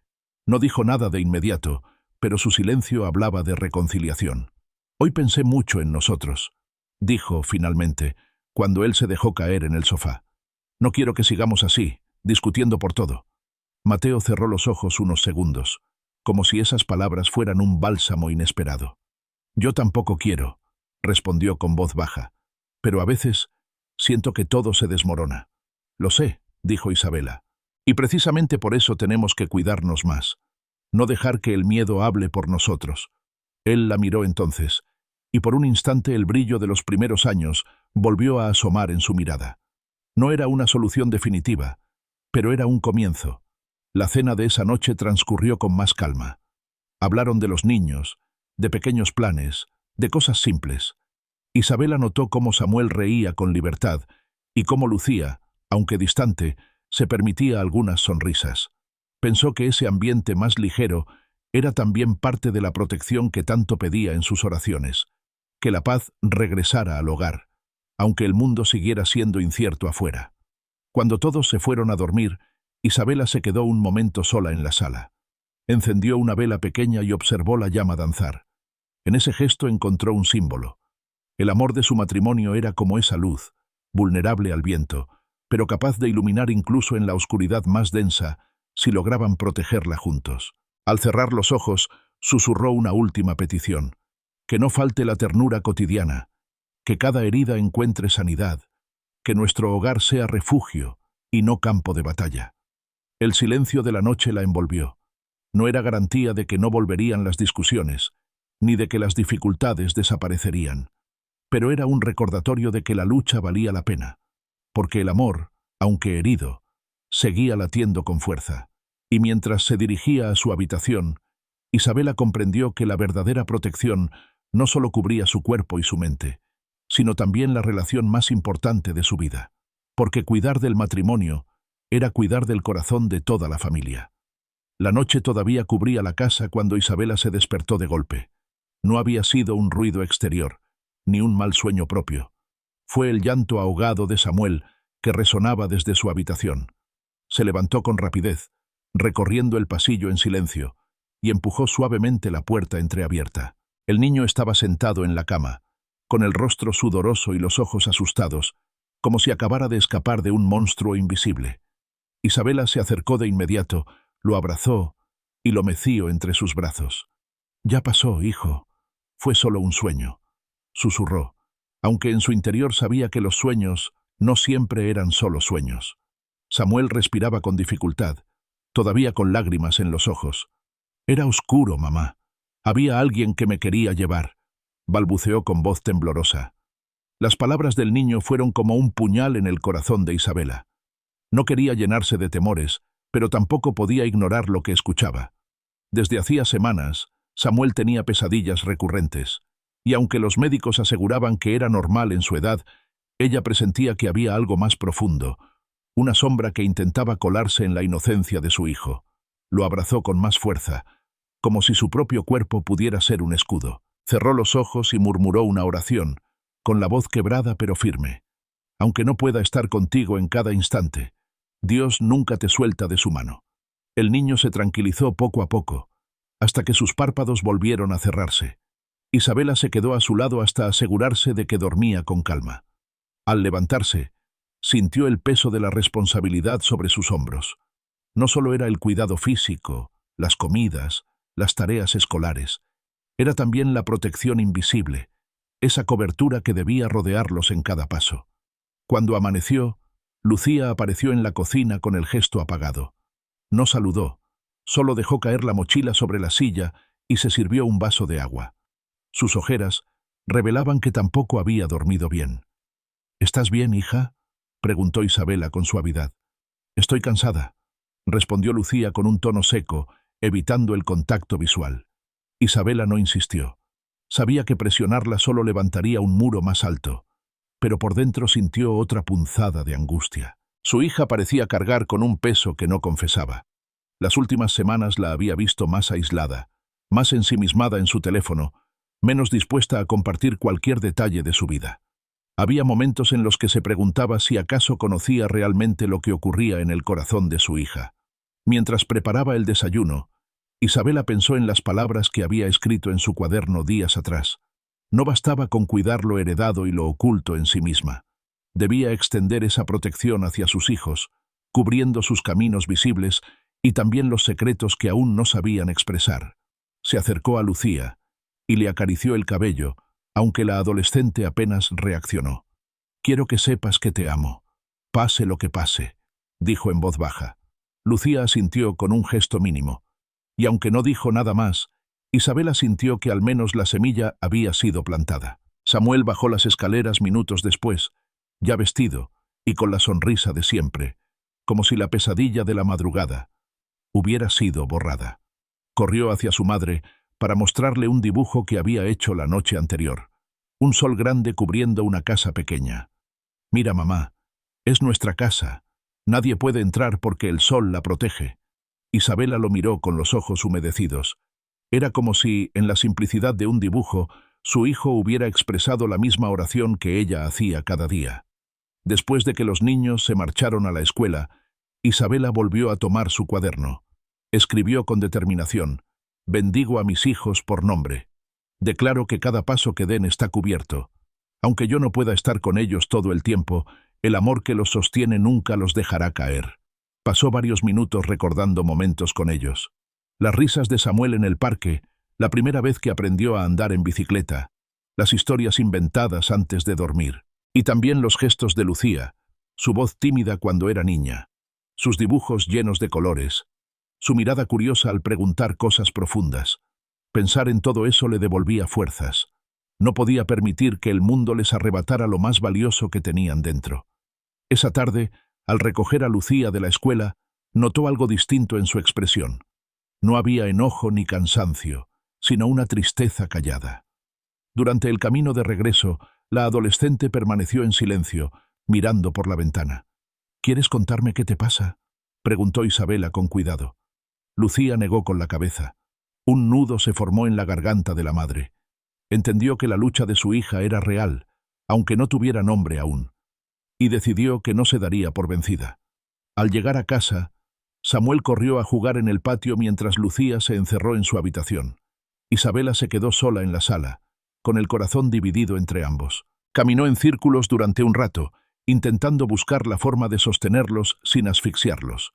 No dijo nada de inmediato, pero su silencio hablaba de reconciliación. «Hoy pensé mucho en nosotros», dijo finalmente, cuando él se dejó caer en el sofá. «No quiero que sigamos así, discutiendo por todo». Mateo cerró los ojos unos segundos, como si esas palabras fueran un bálsamo inesperado. «Yo tampoco quiero», respondió con voz baja, «pero a veces siento que todo se desmorona». «Lo sé», dijo Isabela, «y precisamente por eso tenemos que cuidarnos más. No dejar que el miedo hable por nosotros». Él la miró entonces, y por un instante el brillo de los primeros años volvió a asomar en su mirada. No era una solución definitiva, pero era un comienzo. La cena de esa noche transcurrió con más calma. Hablaron de los niños, de pequeños planes, de cosas simples. Isabela notó cómo Samuel reía con libertad y cómo Lucía, aunque distante, se permitía algunas sonrisas. Pensó que ese ambiente más ligero era también parte de la protección que tanto pedía en sus oraciones, que la paz regresara al hogar, aunque el mundo siguiera siendo incierto afuera. Cuando todos se fueron a dormir, Isabela se quedó un momento sola en la sala. Encendió una vela pequeña y observó la llama danzar. En ese gesto encontró un símbolo. El amor de su matrimonio era como esa luz, vulnerable al viento, pero capaz de iluminar incluso en la oscuridad más densa si lograban protegerla juntos. Al cerrar los ojos, susurró una última petición: que no falte la ternura cotidiana, que cada herida encuentre sanidad, que nuestro hogar sea refugio y no campo de batalla. El silencio de la noche la envolvió. No era garantía de que no volverían las discusiones, ni de que las dificultades desaparecerían, pero era un recordatorio de que la lucha valía la pena, porque el amor, aunque herido, seguía latiendo con fuerza. Y mientras se dirigía a su habitación, Isabela comprendió que la verdadera protección no solo cubría su cuerpo y su mente, sino también la relación más importante de su vida, porque cuidar del matrimonio era cuidar del corazón de toda la familia. La noche todavía cubría la casa cuando Isabela se despertó de golpe. No había sido un ruido exterior, ni un mal sueño propio. Fue el llanto ahogado de Samuel que resonaba desde su habitación. Se levantó con rapidez, recorriendo el pasillo en silencio, y empujó suavemente la puerta entreabierta. El niño estaba sentado en la cama, con el rostro sudoroso y los ojos asustados, como si acabara de escapar de un monstruo invisible. Isabela se acercó de inmediato, lo abrazó y lo meció entre sus brazos. «Ya pasó, hijo. Fue solo un sueño», susurró, aunque en su interior sabía que los sueños no siempre eran solo sueños. Samuel respiraba con dificultad, todavía con lágrimas en los ojos. «Era oscuro, mamá. Había alguien que me quería llevar», balbuceó con voz temblorosa. Las palabras del niño fueron como un puñal en el corazón de Isabela. No quería llenarse de temores, pero tampoco podía ignorar lo que escuchaba. Desde hacía semanas, Samuel tenía pesadillas recurrentes, y aunque los médicos aseguraban que era normal en su edad, ella presentía que había algo más profundo, una sombra que intentaba colarse en la inocencia de su hijo. Lo abrazó con más fuerza, como si su propio cuerpo pudiera ser un escudo. Cerró los ojos y murmuró una oración, con la voz quebrada pero firme. «Aunque no pueda estar contigo en cada instante, Dios nunca te suelta de su mano». El niño se tranquilizó poco a poco, hasta que sus párpados volvieron a cerrarse. Isabela se quedó a su lado hasta asegurarse de que dormía con calma. Al levantarse, sintió el peso de la responsabilidad sobre sus hombros. No solo era el cuidado físico, las comidas, las tareas escolares, era también la protección invisible, esa cobertura que debía rodearlos en cada paso. Cuando amaneció, Lucía apareció en la cocina con el gesto apagado. No saludó, solo dejó caer la mochila sobre la silla y se sirvió un vaso de agua. Sus ojeras revelaban que tampoco había dormido bien. «¿Estás bien, hija?», preguntó Isabela con suavidad. «Estoy cansada», respondió Lucía con un tono seco, evitando el contacto visual. Isabela no insistió. Sabía que presionarla solo levantaría un muro más alto, pero por dentro sintió otra punzada de angustia. Su hija parecía cargar con un peso que no confesaba. Las últimas semanas la había visto más aislada, más ensimismada en su teléfono, menos dispuesta a compartir cualquier detalle de su vida. Había momentos en los que se preguntaba si acaso conocía realmente lo que ocurría en el corazón de su hija. Mientras preparaba el desayuno, Isabela pensó en las palabras que había escrito en su cuaderno días atrás. No bastaba con cuidar lo heredado y lo oculto en sí misma. Debía extender esa protección hacia sus hijos, cubriendo sus caminos visibles y también los secretos que aún no sabían expresar. Se acercó a Lucía y le acarició el cabello, aunque la adolescente apenas reaccionó. «Quiero que sepas que te amo, pase lo que pase», dijo en voz baja. Lucía asintió con un gesto mínimo, y aunque no dijo nada más, Isabela sintió que al menos la semilla había sido plantada. Samuel bajó las escaleras minutos después, ya vestido y con la sonrisa de siempre, como si la pesadilla de la madrugada hubiera sido borrada. Corrió hacia su madre para mostrarle un dibujo que había hecho la noche anterior. Un sol grande cubriendo una casa pequeña. «Mira, mamá, es nuestra casa. Nadie puede entrar porque el sol la protege». Isabela lo miró con los ojos humedecidos. Era como si, en la simplicidad de un dibujo, su hijo hubiera expresado la misma oración que ella hacía cada día. Después de que los niños se marcharon a la escuela, Isabela volvió a tomar su cuaderno. Escribió con determinación: «Bendigo a mis hijos por nombre. Declaro que cada paso que den está cubierto. Aunque yo no pueda estar con ellos todo el tiempo, el amor que los sostiene nunca los dejará caer». Pasó varios minutos recordando momentos con ellos. Las risas de Samuel en el parque, la primera vez que aprendió a andar en bicicleta, las historias inventadas antes de dormir, y también los gestos de Lucía, su voz tímida cuando era niña, sus dibujos llenos de colores, su mirada curiosa al preguntar cosas profundas. Pensar en todo eso le devolvía fuerzas. No podía permitir que el mundo les arrebatara lo más valioso que tenían dentro. Esa tarde, al recoger a Lucía de la escuela, notó algo distinto en su expresión. No había enojo ni cansancio, sino una tristeza callada. Durante el camino de regreso, La adolescente permaneció en silencio, mirando por la ventana. ¿Quieres contarme qué te pasa?, preguntó Isabela con cuidado. Lucía negó con la cabeza. Un nudo se formó en la garganta de la madre. Entendió que la lucha de su hija era real, aunque no tuviera nombre aún, y decidió que no se daría por vencida. Al llegar a casa, Samuel corrió a jugar en el patio mientras Lucía se encerró en su habitación. Isabela se quedó sola en la sala, con el corazón dividido entre ambos. Caminó en círculos durante un rato, intentando buscar la forma de sostenerlos sin asfixiarlos.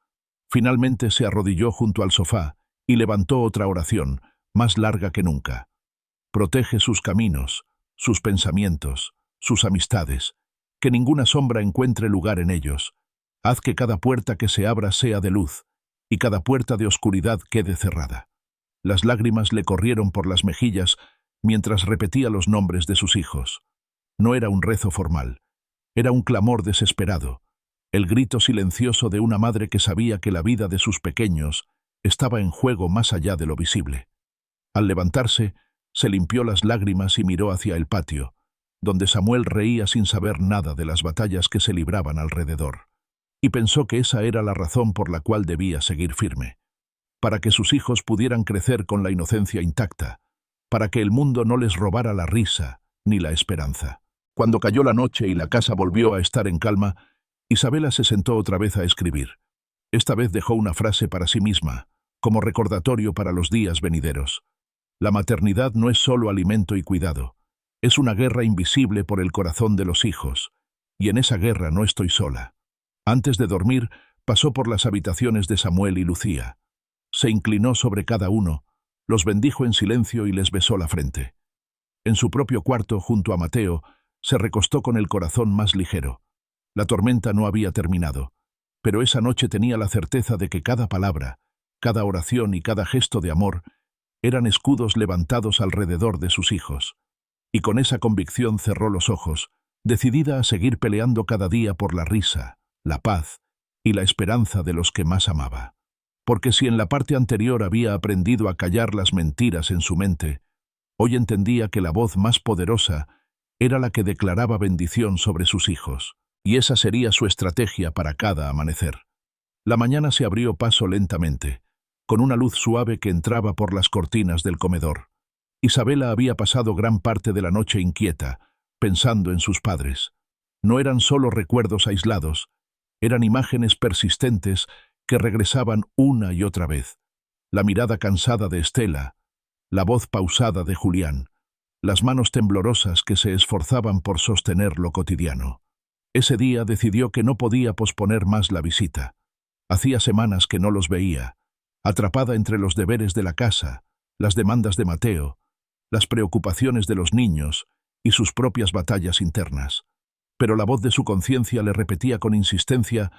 Finalmente se arrodilló junto al sofá y levantó otra oración, más larga que nunca. Protege sus caminos, sus pensamientos, sus amistades, que ninguna sombra encuentre lugar en ellos. Haz que cada puerta que se abra sea de luz, y cada puerta de oscuridad quede cerrada. Las lágrimas le corrieron por las mejillas mientras repetía los nombres de sus hijos. No era un rezo formal, era un clamor desesperado, el grito silencioso de una madre que sabía que la vida de sus pequeños estaba en juego más allá de lo visible. Al levantarse, se limpió las lágrimas y miró hacia el patio, donde Samuel reía sin saber nada de las batallas que se libraban alrededor. Y pensó que esa era la razón por la cual debía seguir firme. Para que sus hijos pudieran crecer con la inocencia intacta, para que el mundo no les robara la risa ni la esperanza. Cuando cayó la noche y la casa volvió a estar en calma, Isabela se sentó otra vez a escribir. Esta vez dejó una frase para sí misma, como recordatorio para los días venideros. La maternidad no es solo alimento y cuidado, es una guerra invisible por el corazón de los hijos, y en esa guerra no estoy sola. Antes de dormir, pasó por las habitaciones de Samuel y Lucía. Se inclinó sobre cada uno, los bendijo en silencio y les besó la frente. En su propio cuarto, junto a Mateo, se recostó con el corazón más ligero. La tormenta no había terminado, pero esa noche tenía la certeza de que cada palabra, cada oración y cada gesto de amor eran escudos levantados alrededor de sus hijos. Y con esa convicción cerró los ojos, decidida a seguir peleando cada día por la risa, la paz y la esperanza de los que más amaba. Porque si en la parte anterior había aprendido a callar las mentiras en su mente, hoy entendía que la voz más poderosa era la que declaraba bendición sobre sus hijos, y esa sería su estrategia para cada amanecer. La mañana se abrió paso lentamente, con una luz suave que entraba por las cortinas del comedor. Isabela había pasado gran parte de la noche inquieta, pensando en sus padres. No eran solo recuerdos aislados, eran imágenes persistentes que regresaban una y otra vez. La mirada cansada de Estela, la voz pausada de Julián, las manos temblorosas que se esforzaban por sostener lo cotidiano. Ese día decidió que no podía posponer más la visita. Hacía semanas que no los veía, atrapada entre los deberes de la casa, las demandas de Mateo, las preocupaciones de los niños y sus propias batallas internas. Pero la voz de su conciencia le repetía con insistencia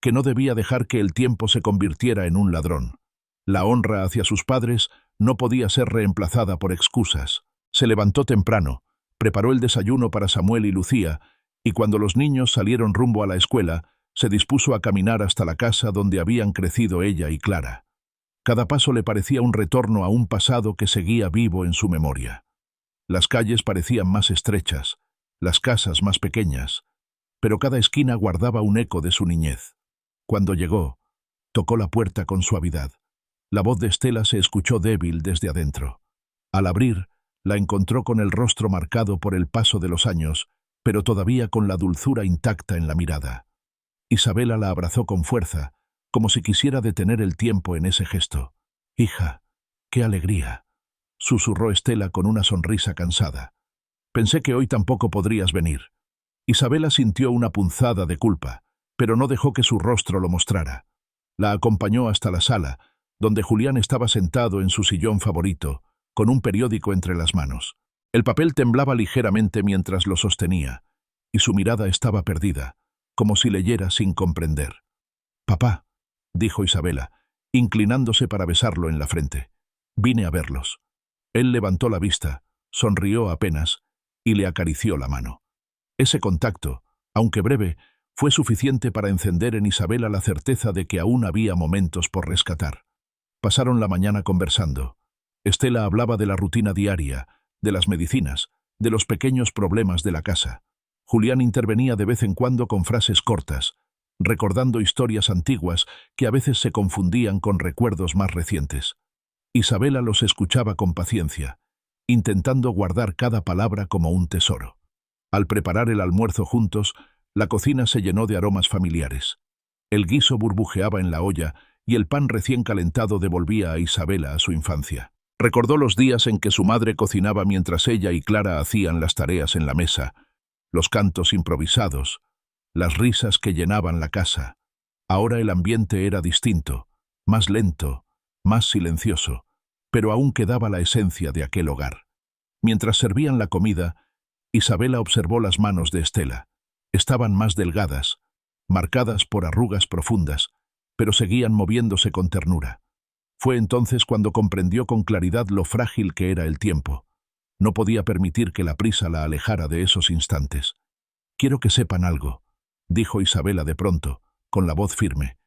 que no debía dejar que el tiempo se convirtiera en un ladrón. La honra hacia sus padres no podía ser reemplazada por excusas. Se levantó temprano, preparó el desayuno para Samuel y Lucía, y cuando los niños salieron rumbo a la escuela, se dispuso a caminar hasta la casa donde habían crecido ella y Clara. Cada paso le parecía un retorno a un pasado que seguía vivo en su memoria. Las calles parecían más estrechas, las casas más pequeñas, pero cada esquina guardaba un eco de su niñez. Cuando llegó, tocó la puerta con suavidad. La voz de Estela se escuchó débil desde adentro. Al abrir, la encontró con el rostro marcado por el paso de los años, pero todavía con la dulzura intacta en la mirada. Isabela la abrazó con fuerza, como si quisiera detener el tiempo en ese gesto. «Hija, qué alegría», susurró Estela con una sonrisa cansada. «Pensé que hoy tampoco podrías venir». Isabela sintió una punzada de culpa, pero no dejó que su rostro lo mostrara. La acompañó hasta la sala, donde Julián estaba sentado en su sillón favorito, con un periódico entre las manos. El papel temblaba ligeramente mientras lo sostenía, y su mirada estaba perdida, como si leyera sin comprender. «Papá», dijo Isabela, inclinándose para besarlo en la frente. «Vine a verlos». Él levantó la vista, sonrió apenas, y le acarició la mano. Ese contacto, aunque breve, fue suficiente para encender en Isabela la certeza de que aún había momentos por rescatar. Pasaron la mañana conversando. Estela hablaba de la rutina diaria, de las medicinas, de los pequeños problemas de la casa. Julián intervenía de vez en cuando con frases cortas, recordando historias antiguas que a veces se confundían con recuerdos más recientes. Isabela los escuchaba con paciencia, intentando guardar cada palabra como un tesoro. Al preparar el almuerzo juntos, la cocina se llenó de aromas familiares. El guiso burbujeaba en la olla y el pan recién calentado devolvía a Isabela a su infancia. Recordó los días en que su madre cocinaba mientras ella y Clara hacían las tareas en la mesa, los cantos improvisados, las risas que llenaban la casa. Ahora el ambiente era distinto, más lento, más silencioso, pero aún quedaba la esencia de aquel hogar. Mientras servían la comida, Isabela observó las manos de Estela. Estaban más delgadas, marcadas por arrugas profundas, pero seguían moviéndose con ternura. Fue entonces cuando comprendió con claridad lo frágil que era el tiempo. No podía permitir que la prisa la alejara de esos instantes. «Quiero que sepan algo», dijo Isabela de pronto, con la voz firme.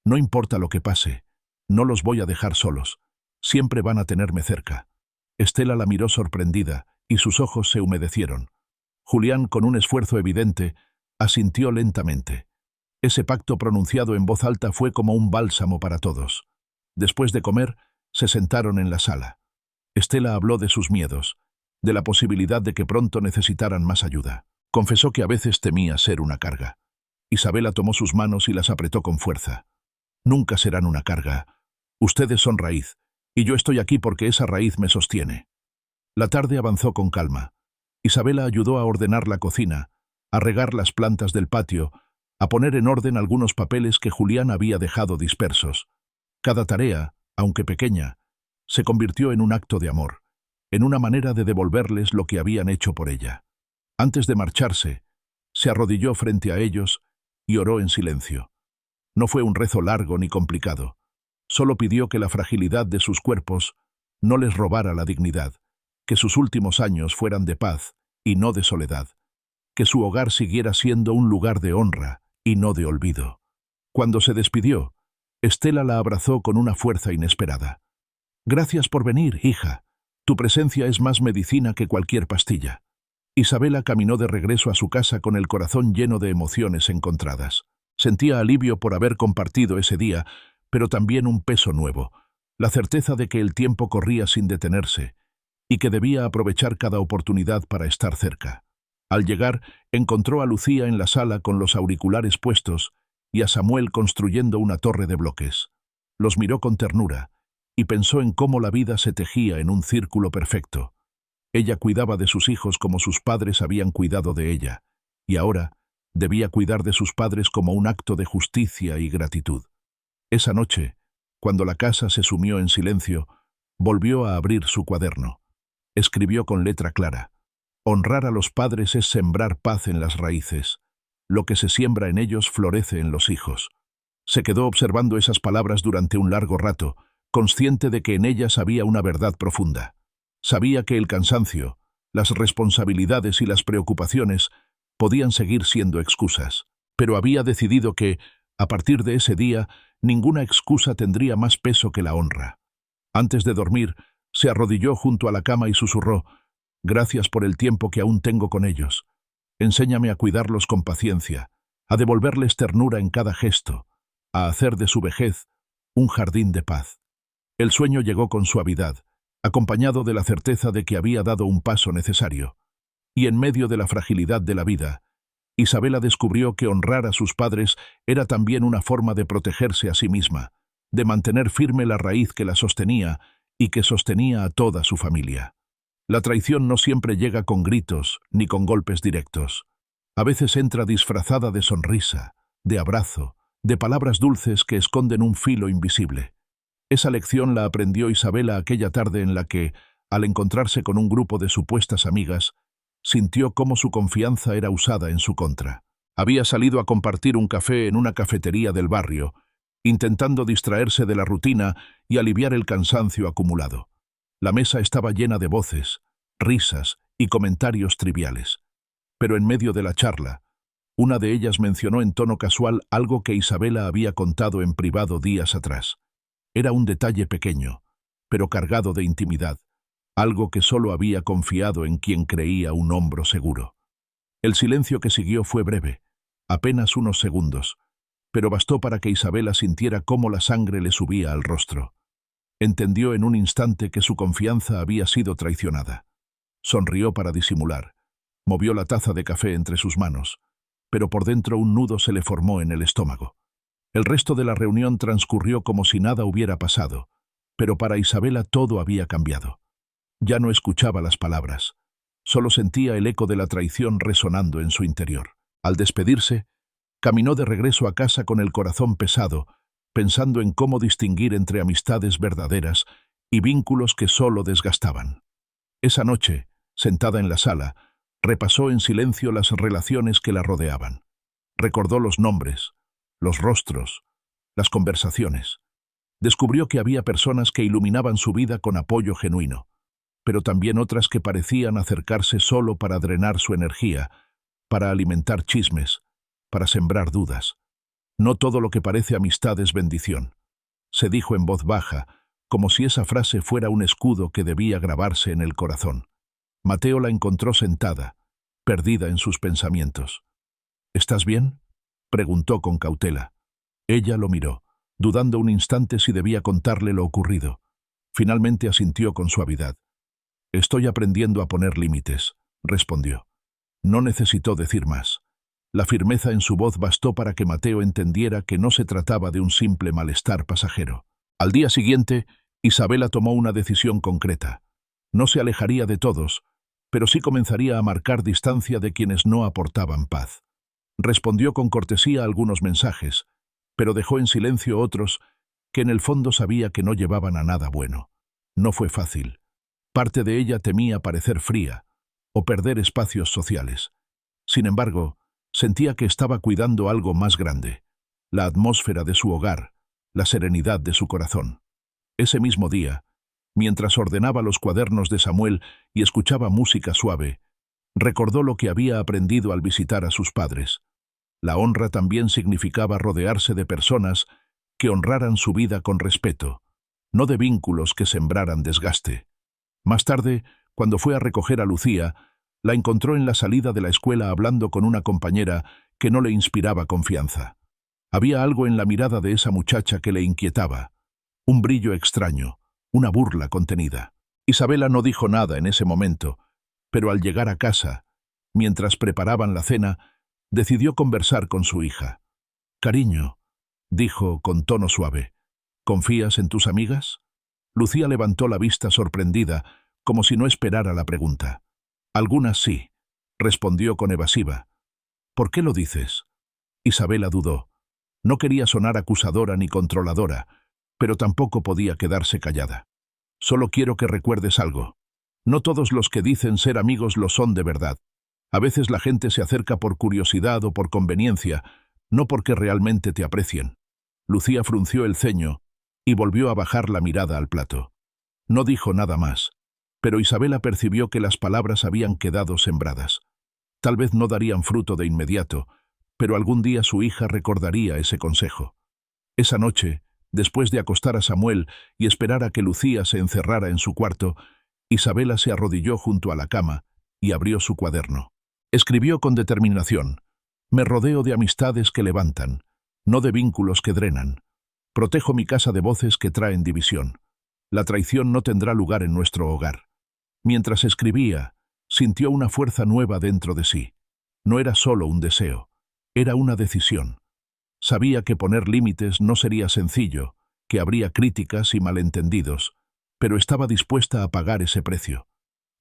«No importa lo que pase, no los voy a dejar solos. Siempre van a tenerme cerca». Estela la miró sorprendida y sus ojos se humedecieron. Julián, con un esfuerzo evidente, asintió lentamente. Ese pacto pronunciado en voz alta fue como un bálsamo para todos. Después de comer, se sentaron en la sala. Estela habló de sus miedos, de la posibilidad de que pronto necesitaran más ayuda. Confesó que a veces temía ser una carga. Isabela tomó sus manos y las apretó con fuerza. «Nunca serán una carga. Ustedes son raíz, y yo estoy aquí porque esa raíz me sostiene». La tarde avanzó con calma. Isabela ayudó a ordenar la cocina, a regar las plantas del patio, a poner en orden algunos papeles que Julián había dejado dispersos. Cada tarea, aunque pequeña, se convirtió en un acto de amor, en una manera de devolverles lo que habían hecho por ella. Antes de marcharse, se arrodilló frente a ellos y oró en silencio. No fue un rezo largo ni complicado. Solo pidió que la fragilidad de sus cuerpos no les robara la dignidad, que sus últimos años fueran de paz y no de soledad, que su hogar siguiera siendo un lugar de honra y no de olvido. Cuando se despidió, Estela la abrazó con una fuerza inesperada. «Gracias por venir, hija. Tu presencia es más medicina que cualquier pastilla». Isabela caminó de regreso a su casa con el corazón lleno de emociones encontradas. Sentía alivio por haber compartido ese día, pero también un peso nuevo, la certeza de que el tiempo corría sin detenerse y que debía aprovechar cada oportunidad para estar cerca. Al llegar, encontró a Lucía en la sala con los auriculares puestos y a Samuel construyendo una torre de bloques. Los miró con ternura y pensó en cómo la vida se tejía en un círculo perfecto. Ella cuidaba de sus hijos como sus padres habían cuidado de ella, y ahora debía cuidar de sus padres como un acto de justicia y gratitud. Esa noche, cuando la casa se sumió en silencio, volvió a abrir su cuaderno. Escribió con letra clara: «Honrar a los padres es sembrar paz en las raíces. Lo que se siembra en ellos florece en los hijos». Se quedó observando esas palabras durante un largo rato, consciente de que en ellas había una verdad profunda. Sabía que el cansancio, las responsabilidades y las preocupaciones podían seguir siendo excusas, pero había decidido que, a partir de ese día, ninguna excusa tendría más peso que la honra. Antes de dormir, se arrodilló junto a la cama y susurró: «Gracias por el tiempo que aún tengo con ellos. Enséñame a cuidarlos con paciencia, a devolverles ternura en cada gesto, a hacer de su vejez un jardín de paz». El sueño llegó con suavidad, acompañado de la certeza de que había dado un paso necesario. Y en medio de la fragilidad de la vida, Isabela descubrió que honrar a sus padres era también una forma de protegerse a sí misma, de mantener firme la raíz que la sostenía y que sostenía a toda su familia. La traición no siempre llega con gritos ni con golpes directos. A veces entra disfrazada de sonrisa, de abrazo, de palabras dulces que esconden un filo invisible. Esa lección la aprendió Isabela aquella tarde en la que, al encontrarse con un grupo de supuestas amigas, sintió cómo su confianza era usada en su contra. Había salido a compartir un café en una cafetería del barrio, intentando distraerse de la rutina y aliviar el cansancio acumulado. La mesa estaba llena de voces, risas y comentarios triviales. Pero en medio de la charla, una de ellas mencionó en tono casual algo que Isabela había contado en privado días atrás. Era un detalle pequeño, pero cargado de intimidad, algo que solo había confiado en quien creía un hombro seguro. El silencio que siguió fue breve, apenas unos segundos, pero bastó para que Isabela sintiera cómo la sangre le subía al rostro. Entendió en un instante que su confianza había sido traicionada. Sonrió para disimular. Movió la taza de café entre sus manos, pero por dentro un nudo se le formó en el estómago. El resto de la reunión transcurrió como si nada hubiera pasado, pero para Isabela todo había cambiado. Ya no escuchaba las palabras, solo sentía el eco de la traición resonando en su interior. Al despedirse, caminó de regreso a casa con el corazón pesado, pensando en cómo distinguir entre amistades verdaderas y vínculos que solo desgastaban. Esa noche, sentada en la sala, repasó en silencio las relaciones que la rodeaban. Recordó los nombres, los rostros, las conversaciones. Descubrió que había personas que iluminaban su vida con apoyo genuino, pero también otras que parecían acercarse solo para drenar su energía, para alimentar chismes, para sembrar dudas. No todo lo que parece amistad es bendición. Se dijo en voz baja, como si esa frase fuera un escudo que debía grabarse en el corazón. Mateo la encontró sentada, perdida en sus pensamientos. ¿Estás bien?, preguntó con cautela. Ella lo miró, dudando un instante si debía contarle lo ocurrido. Finalmente asintió con suavidad. «Estoy aprendiendo a poner límites», respondió. No necesitó decir más. La firmeza en su voz bastó para que Mateo entendiera que no se trataba de un simple malestar pasajero. Al día siguiente, Isabela tomó una decisión concreta. No se alejaría de todos, pero sí comenzaría a marcar distancia de quienes no aportaban paz. Respondió con cortesía a algunos mensajes, pero dejó en silencio otros que en el fondo sabía que no llevaban a nada bueno. No fue fácil. Parte de ella temía parecer fría o perder espacios sociales. Sin embargo, sentía que estaba cuidando algo más grande, la atmósfera de su hogar, la serenidad de su corazón. Ese mismo día, mientras ordenaba los cuadernos de Samuel y escuchaba música suave, recordó lo que había aprendido al visitar a sus padres. La honra también significaba rodearse de personas que honraran su vida con respeto, no de vínculos que sembraran desgaste. Más tarde, cuando fue a recoger a Lucía, la encontró en la salida de la escuela hablando con una compañera que no le inspiraba confianza. Había algo en la mirada de esa muchacha que le inquietaba, un brillo extraño, una burla contenida. Isabela no dijo nada en ese momento, pero al llegar a casa, mientras preparaban la cena, decidió conversar con su hija. «Cariño», dijo con tono suave, «¿confías en tus amigas?». Lucía levantó la vista sorprendida, como si no esperara la pregunta. «Algunas sí», respondió con evasiva. «¿Por qué lo dices?». Isabela dudó. No quería sonar acusadora ni controladora, pero tampoco podía quedarse callada. «Solo quiero que recuerdes algo. No todos los que dicen ser amigos lo son de verdad. A veces la gente se acerca por curiosidad o por conveniencia, no porque realmente te aprecien». Lucía frunció el ceño y volvió a bajar la mirada al plato. No dijo nada más, pero Isabela percibió que las palabras habían quedado sembradas. Tal vez no darían fruto de inmediato, pero algún día su hija recordaría ese consejo. Esa noche, después de acostar a Samuel y esperar a que Lucía se encerrara en su cuarto, Isabela se arrodilló junto a la cama y abrió su cuaderno. Escribió con determinación: «Me rodeo de amistades que levantan, no de vínculos que drenan. Protejo mi casa de voces que traen división. La traición no tendrá lugar en nuestro hogar». Mientras escribía, sintió una fuerza nueva dentro de sí. No era solo un deseo, era una decisión. Sabía que poner límites no sería sencillo, que habría críticas y malentendidos, pero estaba dispuesta a pagar ese precio.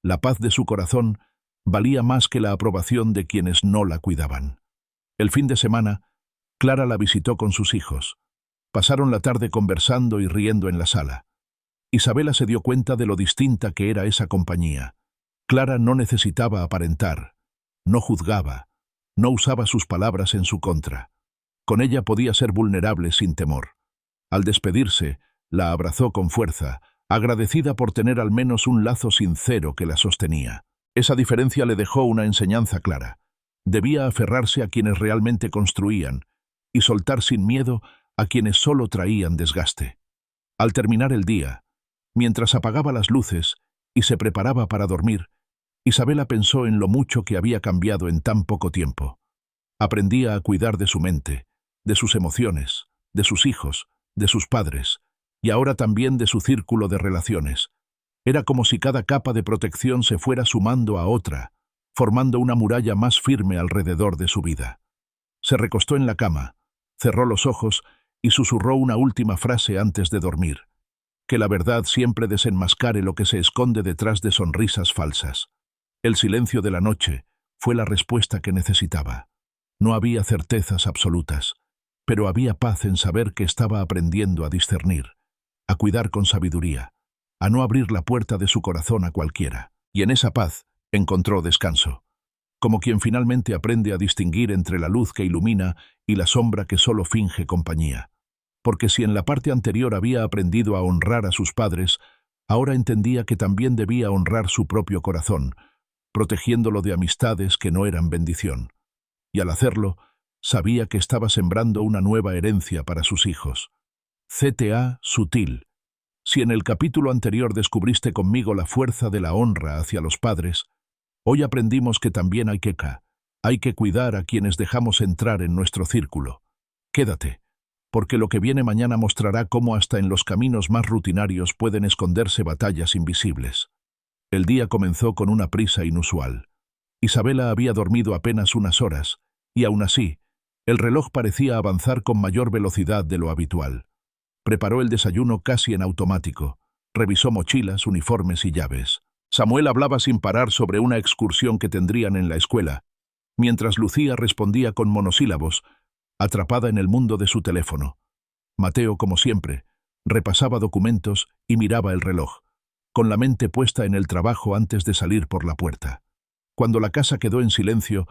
La paz de su corazón valía más que la aprobación de quienes no la cuidaban. El fin de semana, Clara la visitó con sus hijos. Pasaron la tarde conversando y riendo en la sala. Isabela se dio cuenta de lo distinta que era esa compañía. Clara no necesitaba aparentar, no juzgaba, no usaba sus palabras en su contra. Con ella podía ser vulnerable sin temor. Al despedirse, la abrazó con fuerza, agradecida por tener al menos un lazo sincero que la sostenía. Esa diferencia le dejó una enseñanza clara. Debía aferrarse a quienes realmente construían y soltar sin miedo a quienes solo traían desgaste. Al terminar el día, mientras apagaba las luces, y se preparaba para dormir, Isabela pensó en lo mucho que había cambiado en tan poco tiempo. Aprendía a cuidar de su mente, de sus emociones, de sus hijos, de sus padres, y ahora también de su círculo de relaciones. Era como si cada capa de protección se fuera sumando a otra, formando una muralla más firme alrededor de su vida. Se recostó en la cama, cerró los ojos y susurró una última frase antes de dormir: que la verdad siempre desenmascare lo que se esconde detrás de sonrisas falsas. El silencio de la noche fue la respuesta que necesitaba. No había certezas absolutas, pero había paz en saber que estaba aprendiendo a discernir, a cuidar con sabiduría, a no abrir la puerta de su corazón a cualquiera. Y en esa paz encontró descanso, como quien finalmente aprende a distinguir entre la luz que ilumina y la sombra que solo finge compañía. Porque si en la parte anterior había aprendido a honrar a sus padres, ahora entendía que también debía honrar su propio corazón, protegiéndolo de amistades que no eran bendición. Y al hacerlo, sabía que estaba sembrando una nueva herencia para sus hijos. CTA sutil. Si en el capítulo anterior descubriste conmigo la fuerza de la honra hacia los padres, hoy aprendimos que también hay que cuidar a quienes dejamos entrar en nuestro círculo. Quédate, porque lo que viene mañana mostrará cómo hasta en los caminos más rutinarios pueden esconderse batallas invisibles. El día comenzó con una prisa inusual. Isabela había dormido apenas unas horas, y aún así, el reloj parecía avanzar con mayor velocidad de lo habitual. Preparó el desayuno casi en automático, revisó mochilas, uniformes y llaves. Samuel hablaba sin parar sobre una excursión que tendrían en la escuela, mientras Lucía respondía con monosílabos, atrapada en el mundo de su teléfono. Mateo, como siempre, repasaba documentos y miraba el reloj, con la mente puesta en el trabajo antes de salir por la puerta. Cuando la casa quedó en silencio,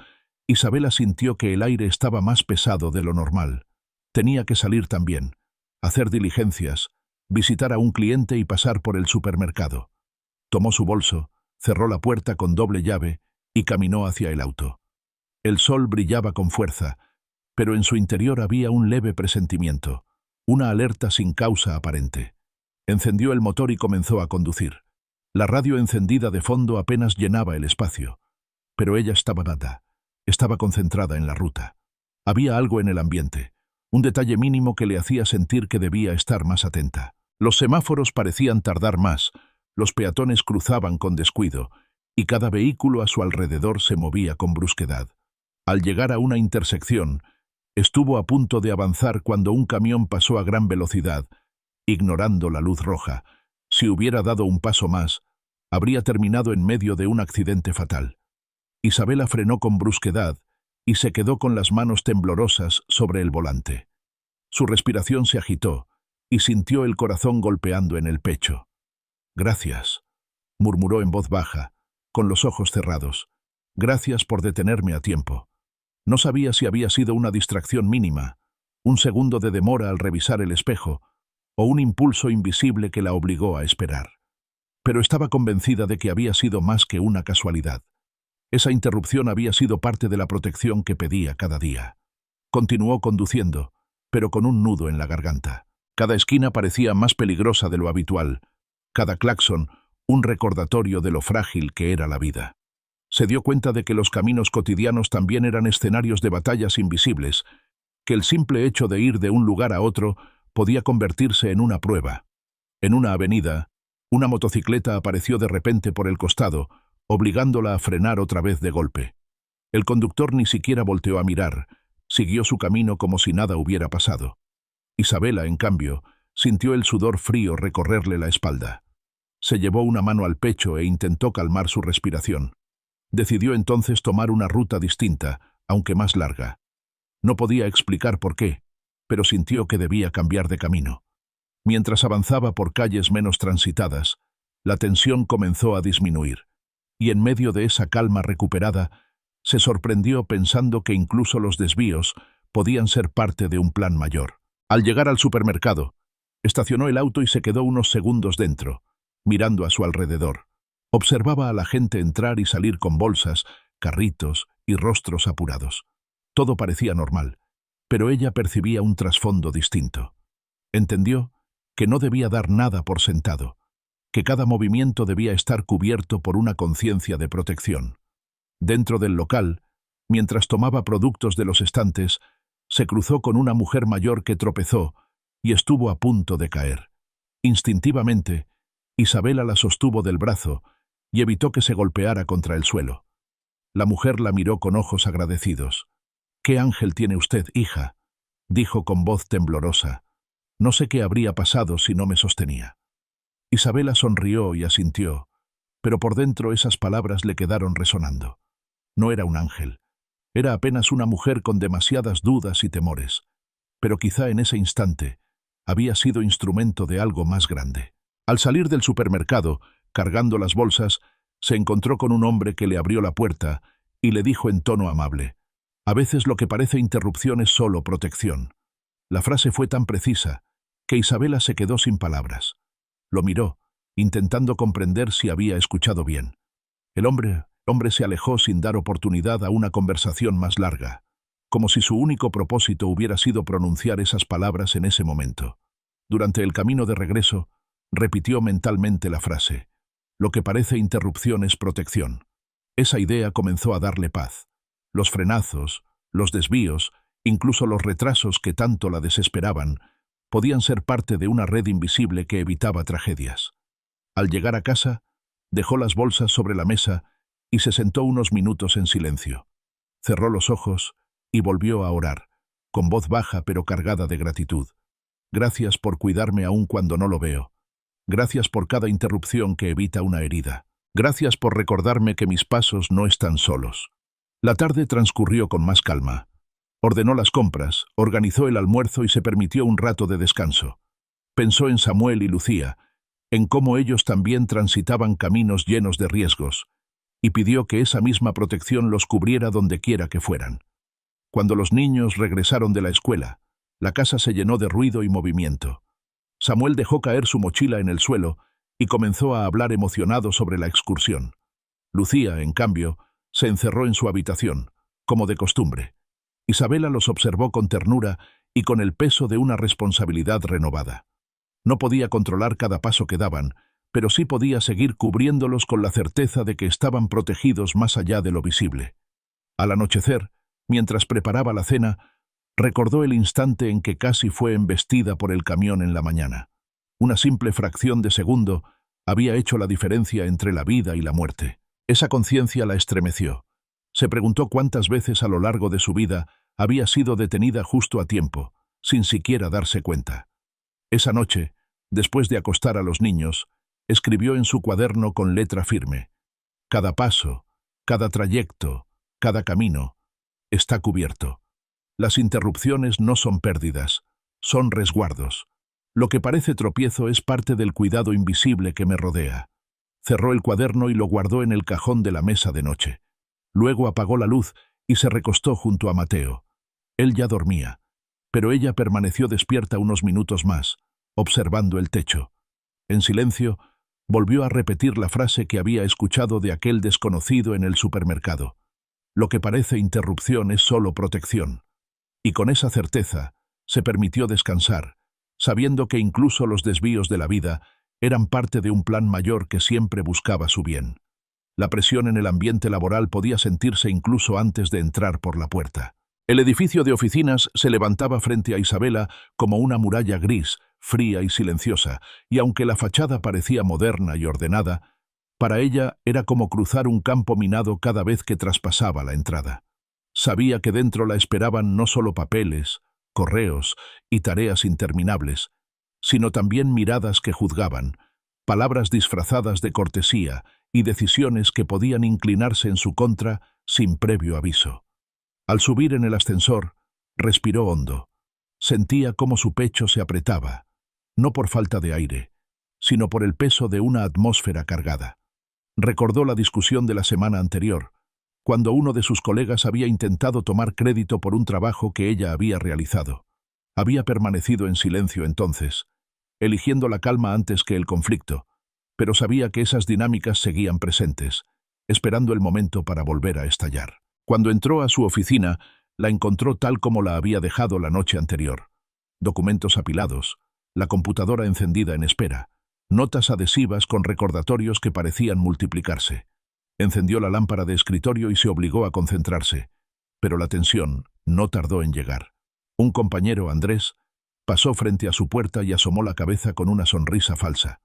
Isabela sintió que el aire estaba más pesado de lo normal. Tenía que salir también, hacer diligencias, visitar a un cliente y pasar por el supermercado. Tomó su bolso, cerró la puerta con doble llave y caminó hacia el auto. El sol brillaba con fuerza, pero en su interior había un leve presentimiento, una alerta sin causa aparente. Encendió el motor y comenzó a conducir. La radio encendida de fondo apenas llenaba el espacio, pero ella estaba concentrada en la ruta. Había algo en el ambiente, un detalle mínimo que le hacía sentir que debía estar más atenta. Los semáforos parecían tardar más, los peatones cruzaban con descuido, y cada vehículo a su alrededor se movía con brusquedad. Al llegar a una intersección, estuvo a punto de avanzar cuando un camión pasó a gran velocidad, ignorando la luz roja. Si hubiera dado un paso más, habría terminado en medio de un accidente fatal. Isabela frenó con brusquedad y se quedó con las manos temblorosas sobre el volante. Su respiración se agitó y sintió el corazón golpeando en el pecho. «Gracias», murmuró en voz baja, con los ojos cerrados. «Gracias por detenerme a tiempo». No sabía si había sido una distracción mínima, un segundo de demora al revisar el espejo, o un impulso invisible que la obligó a esperar. Pero estaba convencida de que había sido más que una casualidad. Esa interrupción había sido parte de la protección que pedía cada día. Continuó conduciendo, pero con un nudo en la garganta. Cada esquina parecía más peligrosa de lo habitual, cada claxon un recordatorio de lo frágil que era la vida. Se dio cuenta de que los caminos cotidianos también eran escenarios de batallas invisibles, que el simple hecho de ir de un lugar a otro podía convertirse en una prueba. En una avenida, una motocicleta apareció de repente por el costado, obligándola a frenar otra vez de golpe. El conductor ni siquiera volteó a mirar, siguió su camino como si nada hubiera pasado. Isabela, en cambio, sintió el sudor frío recorrerle la espalda. Se llevó una mano al pecho e intentó calmar su respiración. Decidió entonces tomar una ruta distinta, aunque más larga. No podía explicar por qué, pero sintió que debía cambiar de camino. Mientras avanzaba por calles menos transitadas, la tensión comenzó a disminuir, y en medio de esa calma recuperada, se sorprendió pensando que incluso los desvíos podían ser parte de un plan mayor. Al llegar al supermercado, estacionó el auto y se quedó unos segundos dentro, mirando a su alrededor. Observaba a la gente entrar y salir con bolsas, carritos y rostros apurados. Todo parecía normal, pero ella percibía un trasfondo distinto. Entendió que no debía dar nada por sentado. que cada movimiento debía estar cubierto por una conciencia de protección. Dentro del local, mientras tomaba productos de los estantes, se cruzó con una mujer mayor que tropezó y estuvo a punto de caer. Instintivamente, Isabela la sostuvo del brazo y evitó que se golpeara contra el suelo. La mujer la miró con ojos agradecidos. «¿Qué ángel tiene usted, hija?», dijo con voz temblorosa. «No sé qué habría pasado si no me sostenía». Isabela sonrió y asintió, pero por dentro esas palabras le quedaron resonando. No era un ángel. Era apenas una mujer con demasiadas dudas y temores, pero quizá en ese instante había sido instrumento de algo más grande. Al salir del supermercado, cargando las bolsas, se encontró con un hombre que le abrió la puerta y le dijo en tono amable: «A veces lo que parece interrupción es solo protección». La frase fue tan precisa que Isabela se quedó sin palabras. Lo miró, intentando comprender si había escuchado bien. El hombre se alejó sin dar oportunidad a una conversación más larga, como si su único propósito hubiera sido pronunciar esas palabras en ese momento. Durante el camino de regreso, repitió mentalmente la frase: «Lo que parece interrupción es protección». Esa idea comenzó a darle paz. Los frenazos, los desvíos, incluso los retrasos que tanto la desesperaban, podían ser parte de una red invisible que evitaba tragedias. Al llegar a casa, dejó las bolsas sobre la mesa y se sentó unos minutos en silencio. Cerró los ojos y volvió a orar, con voz baja pero cargada de gratitud. «Gracias por cuidarme aun cuando no lo veo. Gracias por cada interrupción que evita una herida. Gracias por recordarme que mis pasos no están solos». La tarde transcurrió con más calma. Ordenó las compras, organizó el almuerzo y se permitió un rato de descanso. Pensó en Samuel y Lucía, en cómo ellos también transitaban caminos llenos de riesgos, y pidió que esa misma protección los cubriera donde quiera que fueran. Cuando los niños regresaron de la escuela, la casa se llenó de ruido y movimiento. Samuel dejó caer su mochila en el suelo y comenzó a hablar emocionado sobre la excursión. Lucía, en cambio, se encerró en su habitación, como de costumbre. Isabela los observó con ternura y con el peso de una responsabilidad renovada. No podía controlar cada paso que daban, pero sí podía seguir cubriéndolos con la certeza de que estaban protegidos más allá de lo visible. Al anochecer, mientras preparaba la cena, recordó el instante en que casi fue embestida por el camión en la mañana. Una simple fracción de segundo había hecho la diferencia entre la vida y la muerte. Esa conciencia la estremeció. Se preguntó cuántas veces a lo largo de su vida había sido detenida justo a tiempo, sin siquiera darse cuenta. Esa noche, después de acostar a los niños, escribió en su cuaderno con letra firme: «Cada paso, cada trayecto, cada camino está cubierto. Las interrupciones no son pérdidas, son resguardos. Lo que parece tropiezo es parte del cuidado invisible que me rodea». Cerró el cuaderno y lo guardó en el cajón de la mesa de noche. Luego apagó la luz y se recostó junto a Mateo. Él ya dormía, pero ella permaneció despierta unos minutos más, observando el techo. En silencio, volvió a repetir la frase que había escuchado de aquel desconocido en el supermercado: «Lo que parece interrupción es solo protección». Y con esa certeza, se permitió descansar, sabiendo que incluso los desvíos de la vida eran parte de un plan mayor que siempre buscaba su bien. La presión en el ambiente laboral podía sentirse incluso antes de entrar por la puerta. El edificio de oficinas se levantaba frente a Isabela como una muralla gris, fría y silenciosa, y aunque la fachada parecía moderna y ordenada, para ella era como cruzar un campo minado cada vez que traspasaba la entrada. Sabía que dentro la esperaban no solo papeles, correos y tareas interminables, sino también miradas que juzgaban, palabras disfrazadas de cortesía y decisiones que podían inclinarse en su contra sin previo aviso. Al subir en el ascensor, respiró hondo. Sentía cómo su pecho se apretaba, no por falta de aire, sino por el peso de una atmósfera cargada. Recordó la discusión de la semana anterior, cuando uno de sus colegas había intentado tomar crédito por un trabajo que ella había realizado. Había permanecido en silencio entonces, eligiendo la calma antes que el conflicto, pero sabía que esas dinámicas seguían presentes, esperando el momento para volver a estallar. Cuando entró a su oficina, la encontró tal como la había dejado la noche anterior. Documentos apilados, la computadora encendida en espera, notas adhesivas con recordatorios que parecían multiplicarse. Encendió la lámpara de escritorio y se obligó a concentrarse, pero la tensión no tardó en llegar. Un compañero, Andrés, pasó frente a su puerta y asomó la cabeza con una sonrisa falsa.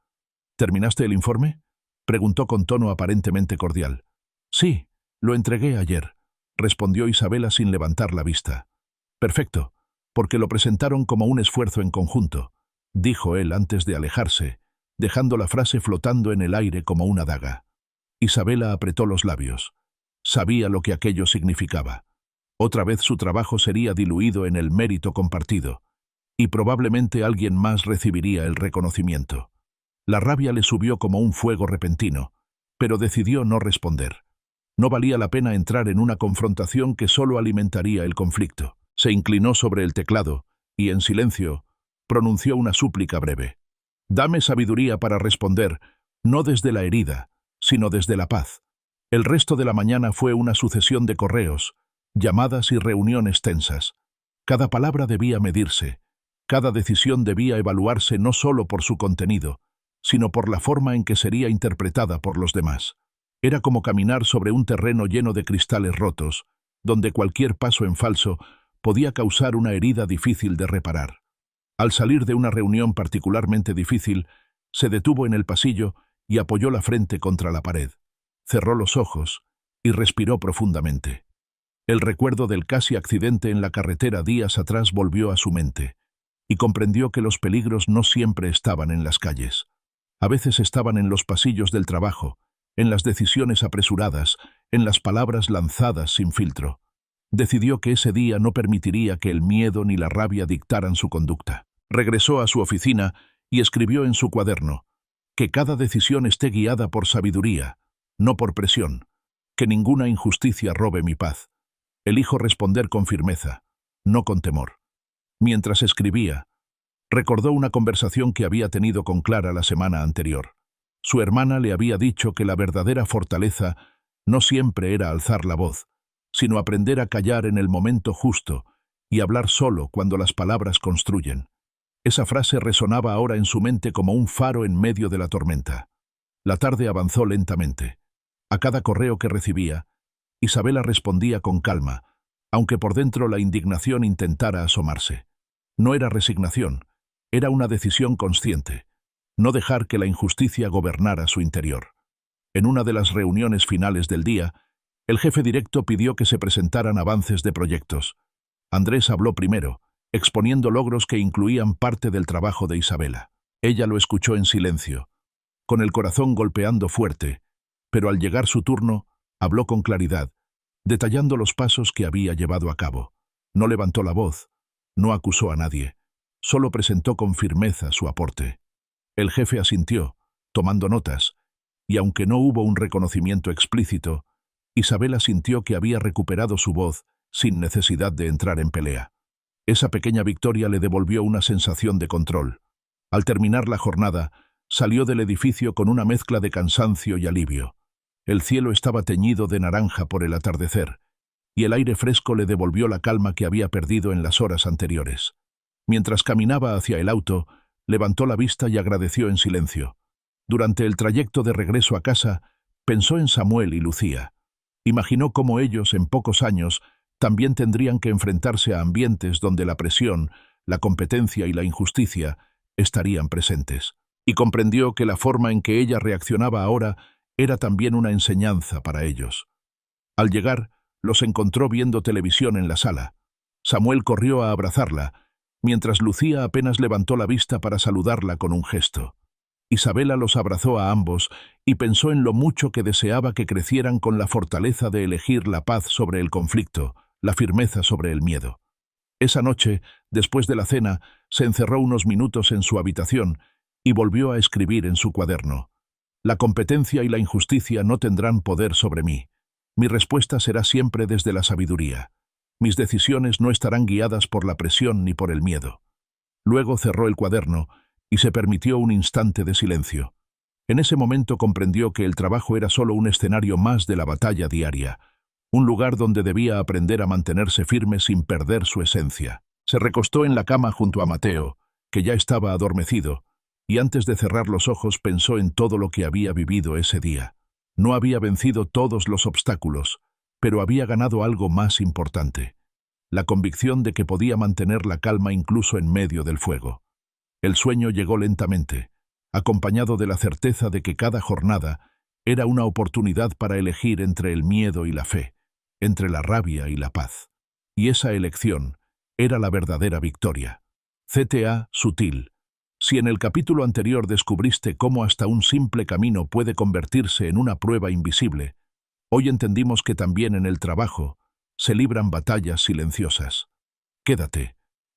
¿Terminaste el informe?, preguntó con tono aparentemente cordial. Sí, lo entregué ayer, respondió Isabela sin levantar la vista. Perfecto, porque lo presentaron como un esfuerzo en conjunto, dijo él antes de alejarse, dejando la frase flotando en el aire como una daga. Isabela apretó los labios. Sabía lo que aquello significaba. Otra vez su trabajo sería diluido en el mérito compartido, y probablemente alguien más recibiría el reconocimiento. La rabia le subió como un fuego repentino, pero decidió no responder. No valía la pena entrar en una confrontación que solo alimentaría el conflicto. Se inclinó sobre el teclado y, en silencio, pronunció una súplica breve. Dame sabiduría para responder, no desde la herida, sino desde la paz. El resto de la mañana fue una sucesión de correos, llamadas y reuniones tensas. Cada palabra debía medirse, cada decisión debía evaluarse no solo por su contenido, sino por la forma en que sería interpretada por los demás. Era como caminar sobre un terreno lleno de cristales rotos, donde cualquier paso en falso podía causar una herida difícil de reparar. Al salir de una reunión particularmente difícil, se detuvo en el pasillo y apoyó la frente contra la pared. Cerró los ojos y respiró profundamente. El recuerdo del casi accidente en la carretera días atrás volvió a su mente, y comprendió que los peligros no siempre estaban en las calles. A veces estaban en los pasillos del trabajo, en las decisiones apresuradas, en las palabras lanzadas sin filtro. Decidió que ese día no permitiría que el miedo ni la rabia dictaran su conducta. Regresó a su oficina y escribió en su cuaderno: que cada decisión esté guiada por sabiduría, no por presión, que ninguna injusticia robe mi paz. Elijo responder con firmeza, no con temor. Mientras escribía, recordó una conversación que había tenido con Clara la semana anterior. Su hermana le había dicho que la verdadera fortaleza no siempre era alzar la voz, sino aprender a callar en el momento justo y hablar solo cuando las palabras construyen. Esa frase resonaba ahora en su mente como un faro en medio de la tormenta. La tarde avanzó lentamente. A cada correo que recibía, Isabela respondía con calma, aunque por dentro la indignación intentara asomarse. No era resignación, era una decisión consciente: no dejar que la injusticia gobernara su interior. En una de las reuniones finales del día, el jefe directo pidió que se presentaran avances de proyectos. Andrés habló primero, exponiendo logros que incluían parte del trabajo de Isabela. Ella lo escuchó en silencio, con el corazón golpeando fuerte, pero al llegar su turno, habló con claridad, detallando los pasos que había llevado a cabo. No levantó la voz, no acusó a nadie, solo presentó con firmeza su aporte. El jefe asintió, tomando notas, y aunque no hubo un reconocimiento explícito, Isabela sintió que había recuperado su voz sin necesidad de entrar en pelea. Esa pequeña victoria le devolvió una sensación de control. Al terminar la jornada, salió del edificio con una mezcla de cansancio y alivio. El cielo estaba teñido de naranja por el atardecer, y el aire fresco le devolvió la calma que había perdido en las horas anteriores. Mientras caminaba hacia el auto, levantó la vista y agradeció en silencio. Durante el trayecto de regreso a casa, pensó en Samuel y Lucía. Imaginó cómo ellos, en pocos años, también tendrían que enfrentarse a ambientes donde la presión, la competencia y la injusticia estarían presentes. Y comprendió que la forma en que ella reaccionaba ahora era también una enseñanza para ellos. Al llegar, los encontró viendo televisión en la sala. Samuel corrió a abrazarla, mientras Lucía apenas levantó la vista para saludarla con un gesto. Isabela los abrazó a ambos y pensó en lo mucho que deseaba que crecieran con la fortaleza de elegir la paz sobre el conflicto, la firmeza sobre el miedo. Esa noche, después de la cena, se encerró unos minutos en su habitación y volvió a escribir en su cuaderno: la competencia y la injusticia no tendrán poder sobre mí. Mi respuesta será siempre desde la sabiduría. Mis decisiones no estarán guiadas por la presión ni por el miedo. Luego cerró el cuaderno y se permitió un instante de silencio. En ese momento comprendió que el trabajo era solo un escenario más de la batalla diaria, un lugar donde debía aprender a mantenerse firme sin perder su esencia. Se recostó en la cama junto a Mateo, que ya estaba adormecido, y antes de cerrar los ojos pensó en todo lo que había vivido ese día. No había vencido todos los obstáculos, pero había ganado algo más importante: la convicción de que podía mantener la calma incluso en medio del fuego. El sueño llegó lentamente, acompañado de la certeza de que cada jornada era una oportunidad para elegir entre el miedo y la fe, entre la rabia y la paz. Y esa elección era la verdadera victoria. CTA sutil. Si en el capítulo anterior descubriste cómo hasta un simple camino puede convertirse en una prueba invisible, hoy entendimos que también en el trabajo se libran batallas silenciosas. Quédate,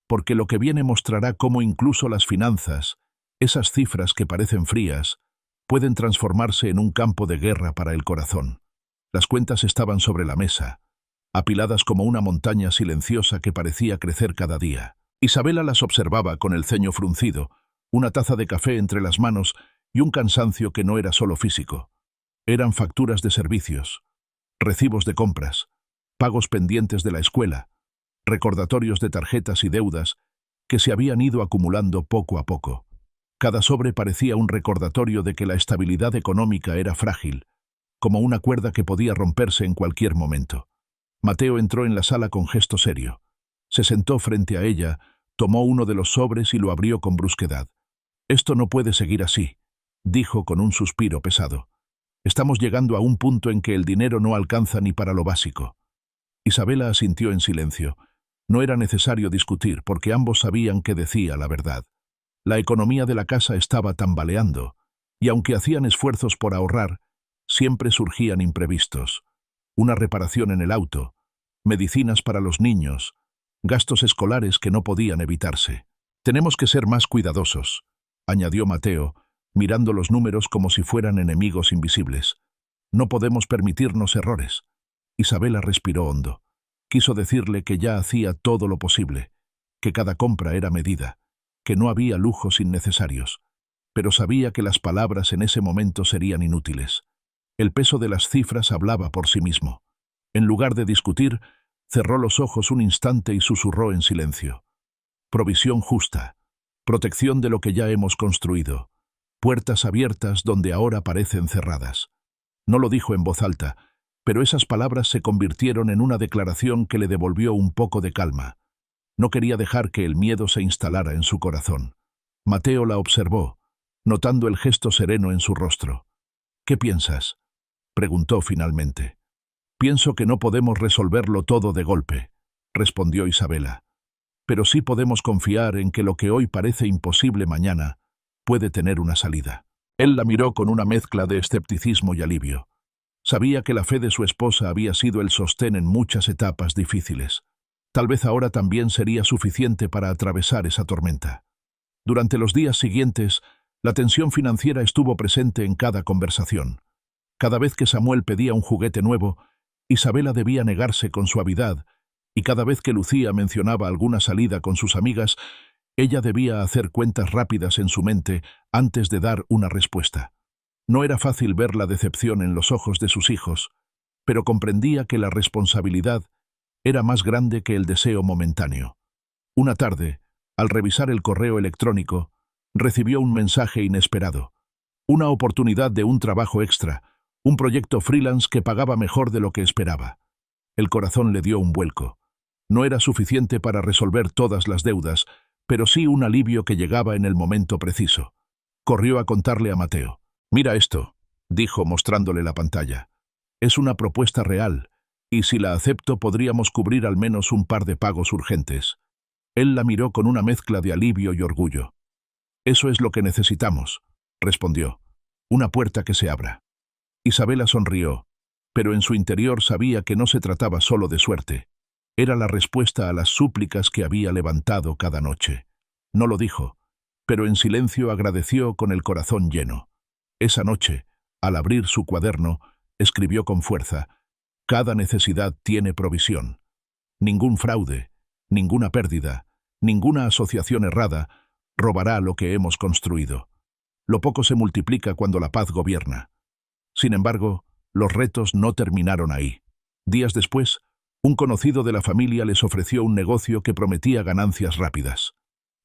porque lo que viene mostrará cómo incluso las finanzas, esas cifras que parecen frías, pueden transformarse en un campo de guerra para el corazón. Las cuentas estaban sobre la mesa, apiladas como una montaña silenciosa que parecía crecer cada día. Isabela las observaba con el ceño fruncido, una taza de café entre las manos y un cansancio que no era solo físico. Eran facturas de servicios, recibos de compras, pagos pendientes de la escuela, recordatorios de tarjetas y deudas que se habían ido acumulando poco a poco. Cada sobre parecía un recordatorio de que la estabilidad económica era frágil, como una cuerda que podía romperse en cualquier momento. Mateo entró en la sala con gesto serio. Se sentó frente a ella, tomó uno de los sobres y lo abrió con brusquedad. «Esto no puede seguir así», dijo con un suspiro pesado. «Estamos llegando a un punto en que el dinero no alcanza ni para lo básico». Isabela asintió en silencio. No era necesario discutir, porque ambos sabían que decía la verdad. La economía de la casa estaba tambaleando, y aunque hacían esfuerzos por ahorrar, siempre surgían imprevistos. Una reparación en el auto, medicinas para los niños, gastos escolares que no podían evitarse. «Tenemos que ser más cuidadosos», añadió Mateo, mirando los números como si fueran enemigos invisibles. «No podemos permitirnos errores». Isabela respiró hondo. Quiso decirle que ya hacía todo lo posible, que cada compra era medida, que no había lujos innecesarios, pero sabía que las palabras en ese momento serían inútiles. El peso de las cifras hablaba por sí mismo. En lugar de discutir, cerró los ojos un instante y susurró en silencio. «Provisión justa, protección de lo que ya hemos construido, puertas abiertas donde ahora parecen cerradas». No lo dijo en voz alta, pero esas palabras se convirtieron en una declaración que le devolvió un poco de calma. No quería dejar que el miedo se instalara en su corazón. Mateo la observó, notando el gesto sereno en su rostro. «¿Qué piensas?», preguntó finalmente. «Pienso que no podemos resolverlo todo de golpe», respondió Isabela. «Pero sí podemos confiar en que lo que hoy parece imposible mañana puede tener una salida». Él la miró con una mezcla de escepticismo y alivio. Sabía que la fe de su esposa había sido el sostén en muchas etapas difíciles. Tal vez ahora también sería suficiente para atravesar esa tormenta. Durante los días siguientes, la tensión financiera estuvo presente en cada conversación. Cada vez que Samuel pedía un juguete nuevo, Isabela debía negarse con suavidad, y cada vez que Lucía mencionaba alguna salida con sus amigas, ella debía hacer cuentas rápidas en su mente antes de dar una respuesta. No era fácil ver la decepción en los ojos de sus hijos, pero comprendía que la responsabilidad era más grande que el deseo momentáneo. Una tarde, al revisar el correo electrónico, recibió un mensaje inesperado. Una oportunidad de un trabajo extra, un proyecto freelance que pagaba mejor de lo que esperaba. El corazón le dio un vuelco. No era suficiente para resolver todas las deudas, pero sí un alivio que llegaba en el momento preciso. Corrió a contarle a Mateo. «Mira esto», dijo mostrándole la pantalla. «Es una propuesta real, y si la acepto podríamos cubrir al menos un par de pagos urgentes». Él la miró con una mezcla de alivio y orgullo. «Eso es lo que necesitamos», respondió. «Una puerta que se abra». Isabela sonrió, pero en su interior sabía que no se trataba solo de suerte. Era la respuesta a las súplicas que había levantado cada noche. No lo dijo, pero en silencio agradeció con el corazón lleno. Esa noche, al abrir su cuaderno, escribió con fuerza: «Cada necesidad tiene provisión. Ningún fraude, ninguna pérdida, ninguna asociación errada robará lo que hemos construido. Lo poco se multiplica cuando la paz gobierna». Sin embargo, los retos no terminaron ahí. Días después, un conocido de la familia les ofreció un negocio que prometía ganancias rápidas.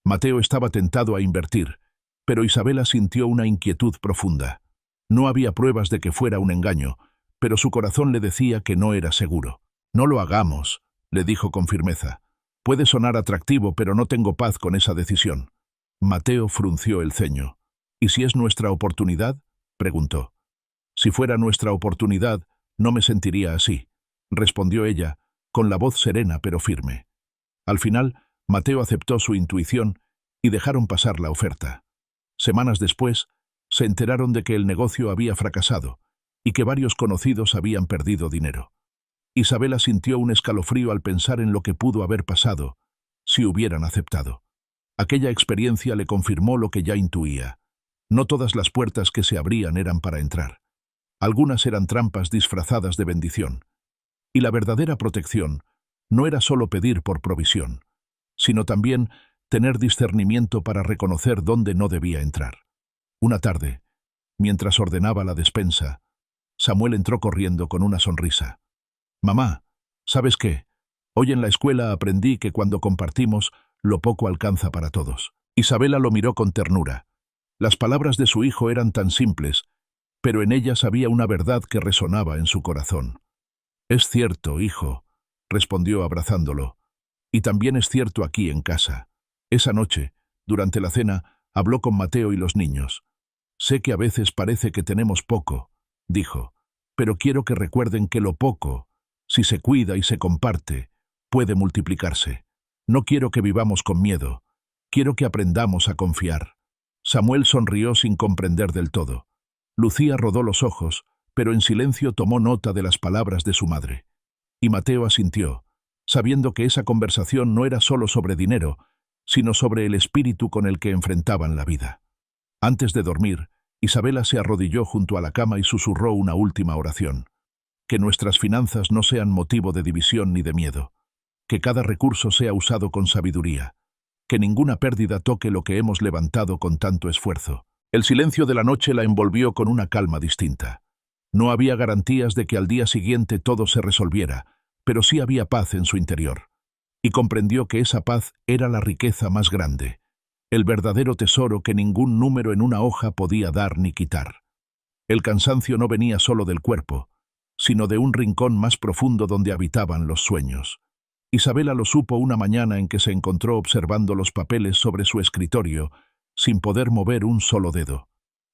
Mateo estaba tentado a invertir, Pero Isabela sintió una inquietud profunda. No había pruebas de que fuera un engaño, pero su corazón le decía que no era seguro. «No lo hagamos», le dijo con firmeza. «Puede sonar atractivo, pero no tengo paz con esa decisión». Mateo frunció el ceño. «¿Y si es nuestra oportunidad?», preguntó. «Si fuera nuestra oportunidad, no me sentiría así», respondió ella, con la voz serena pero firme. Al final, Mateo aceptó su intuición y dejaron pasar la oferta. Semanas después, se enteraron de que el negocio había fracasado y que varios conocidos habían perdido dinero. Isabela sintió un escalofrío al pensar en lo que pudo haber pasado si hubieran aceptado. Aquella experiencia le confirmó lo que ya intuía. No todas las puertas que se abrían eran para entrar. Algunas eran trampas disfrazadas de bendición. Y la verdadera protección no era solo pedir por provisión, sino también tener discernimiento para reconocer dónde no debía entrar. Una tarde, mientras ordenaba la despensa, Samuel entró corriendo con una sonrisa. «Mamá, ¿sabes qué? Hoy en la escuela aprendí que cuando compartimos, lo poco alcanza para todos». Isabela lo miró con ternura. Las palabras de su hijo eran tan simples, pero en ellas había una verdad que resonaba en su corazón. «Es cierto, hijo», respondió abrazándolo. «Y también es cierto aquí en casa». Esa noche, durante la cena, habló con Mateo y los niños. «Sé que a veces parece que tenemos poco», dijo, «pero quiero que recuerden que lo poco, si se cuida y se comparte, puede multiplicarse. No quiero que vivamos con miedo. Quiero que aprendamos a confiar». Samuel sonrió sin comprender del todo. Lucía rodó los ojos, pero en silencio tomó nota de las palabras de su madre. Y Mateo asintió, sabiendo que esa conversación no era solo sobre dinero, sino sobre el espíritu con el que enfrentaban la vida. Antes de dormir, Isabela se arrodilló junto a la cama y susurró una última oración. «Que nuestras finanzas no sean motivo de división ni de miedo. Que cada recurso sea usado con sabiduría. Que ninguna pérdida toque lo que hemos levantado con tanto esfuerzo». El silencio de la noche la envolvió con una calma distinta. No había garantías de que al día siguiente todo se resolviera, pero sí había paz en su interior. Y comprendió que esa paz era la riqueza más grande, el verdadero tesoro que ningún número en una hoja podía dar ni quitar. El cansancio no venía solo del cuerpo, sino de un rincón más profundo donde habitaban los sueños. Isabela lo supo una mañana en que se encontró observando los papeles sobre su escritorio, sin poder mover un solo dedo.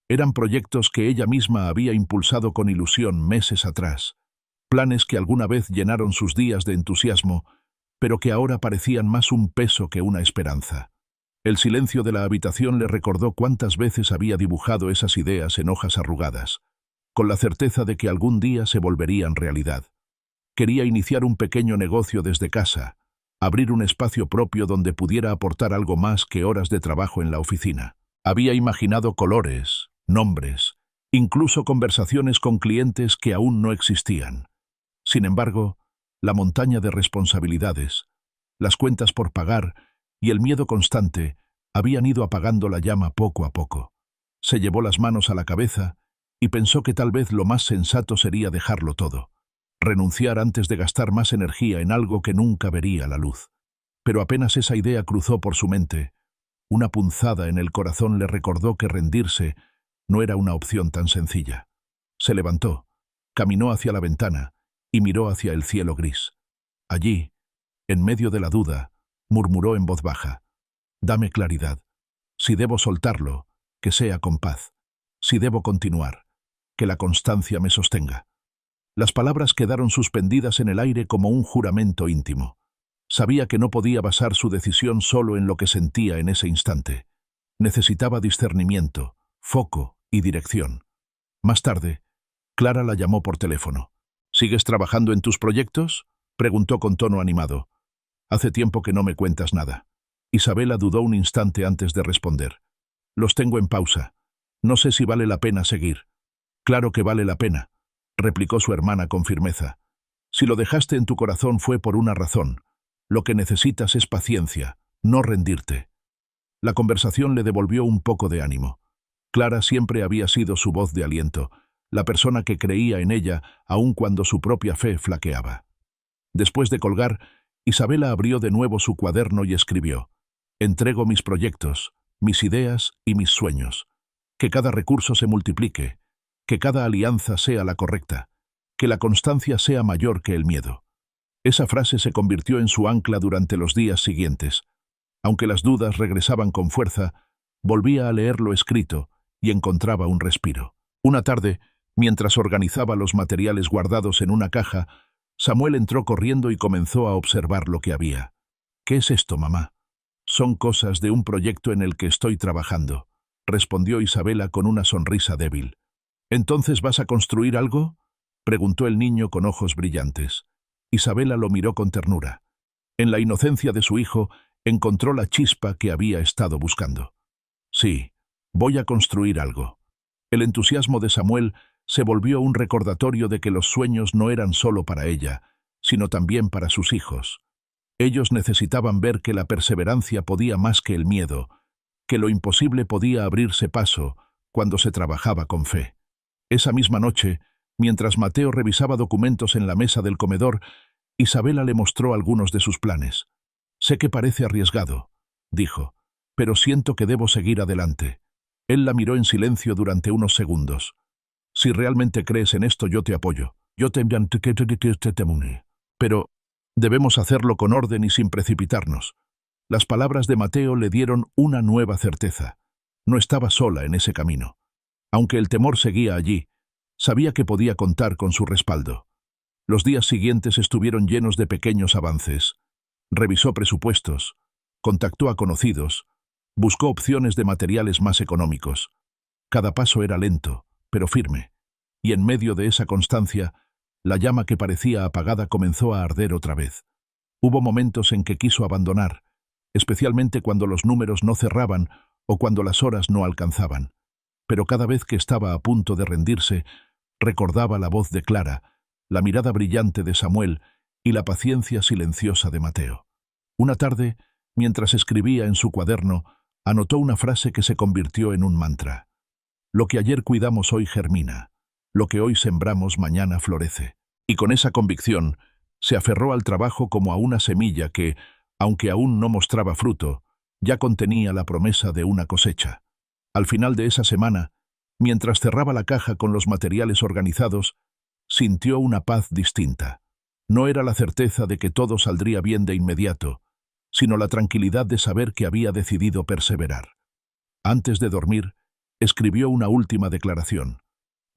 Eran proyectos que ella misma había impulsado con ilusión meses atrás, planes que alguna vez llenaron sus días de entusiasmo, pero que ahora parecían más un peso que una esperanza. El silencio de la habitación le recordó cuántas veces había dibujado esas ideas en hojas arrugadas, con la certeza de que algún día se volverían realidad. Quería iniciar un pequeño negocio desde casa, abrir un espacio propio donde pudiera aportar algo más que horas de trabajo en la oficina. Había imaginado colores, nombres, incluso conversaciones con clientes que aún no existían. Sin embargo, la montaña de responsabilidades, las cuentas por pagar y el miedo constante habían ido apagando la llama poco a poco. Se llevó las manos a la cabeza y pensó que tal vez lo más sensato sería dejarlo todo, renunciar antes de gastar más energía en algo que nunca vería la luz. Pero apenas esa idea cruzó por su mente, una punzada en el corazón le recordó que rendirse no era una opción tan sencilla. Se levantó, caminó hacia la ventana y miró hacia el cielo gris. Allí, en medio de la duda, murmuró en voz baja: «Dame claridad. Si debo soltarlo, que sea con paz. Si debo continuar, que la constancia me sostenga». Las palabras quedaron suspendidas en el aire como un juramento íntimo. Sabía que no podía basar su decisión solo en lo que sentía en ese instante. Necesitaba discernimiento, foco y dirección. Más tarde, Clara la llamó por teléfono. «¿Sigues trabajando en tus proyectos?», preguntó con tono animado. «Hace tiempo que no me cuentas nada». Isabela dudó un instante antes de responder. «Los tengo en pausa. No sé si vale la pena seguir». «Claro que vale la pena», replicó su hermana con firmeza. «Si lo dejaste en tu corazón fue por una razón. Lo que necesitas es paciencia, no rendirte». La conversación le devolvió un poco de ánimo. Clara siempre había sido su voz de aliento, la persona que creía en ella aun cuando su propia fe flaqueaba. Después de colgar, Isabela abrió de nuevo su cuaderno y escribió: «Entrego mis proyectos, mis ideas y mis sueños. Que cada recurso se multiplique, que cada alianza sea la correcta, que la constancia sea mayor que el miedo. Esa frase se convirtió en su ancla durante los días siguientes. Aunque las dudas regresaban con fuerza, volvía a leer lo escrito y encontraba un respiro. Una tarde, mientras organizaba los materiales guardados en una caja, Samuel entró corriendo y comenzó a observar lo que había. «¿Qué es esto, mamá?» «Son cosas de un proyecto en el que estoy trabajando», respondió Isabela con una sonrisa débil. «¿Entonces vas a construir algo?», preguntó el niño con ojos brillantes. Isabela lo miró con ternura. En la inocencia de su hijo, encontró la chispa que había estado buscando. «Sí, voy a construir algo». El entusiasmo de Samuel se volvió un recordatorio de que los sueños no eran solo para ella, sino también para sus hijos. Ellos necesitaban ver que la perseverancia podía más que el miedo, que lo imposible podía abrirse paso cuando se trabajaba con fe. Esa misma noche, mientras Mateo revisaba documentos en la mesa del comedor, Isabela le mostró algunos de sus planes. «Sé que parece arriesgado», dijo, «pero siento que debo seguir adelante». Él la miró en silencio durante unos segundos. «Si realmente crees en esto, yo te apoyo. Pero debemos hacerlo con orden y sin precipitarnos». Las palabras de Mateo le dieron una nueva certeza. No estaba sola en ese camino. Aunque el temor seguía allí, sabía que podía contar con su respaldo. Los días siguientes estuvieron llenos de pequeños avances. Revisó presupuestos, contactó a conocidos, buscó opciones de materiales más económicos. Cada paso era lento, pero firme, y en medio de esa constancia, la llama que parecía apagada comenzó a arder otra vez. Hubo momentos en que quiso abandonar, especialmente cuando los números no cerraban o cuando las horas no alcanzaban. Pero cada vez que estaba a punto de rendirse, recordaba la voz de Clara, la mirada brillante de Samuel y la paciencia silenciosa de Mateo. Una tarde, mientras escribía en su cuaderno, anotó una frase que se convirtió en un mantra. «Lo que ayer cuidamos hoy germina, lo que hoy sembramos mañana florece». Y con esa convicción, se aferró al trabajo como a una semilla que, aunque aún no mostraba fruto, ya contenía la promesa de una cosecha. Al final de esa semana, mientras cerraba la caja con los materiales organizados, sintió una paz distinta. No era la certeza de que todo saldría bien de inmediato, sino la tranquilidad de saber que había decidido perseverar. Antes de dormir, escribió una última declaración.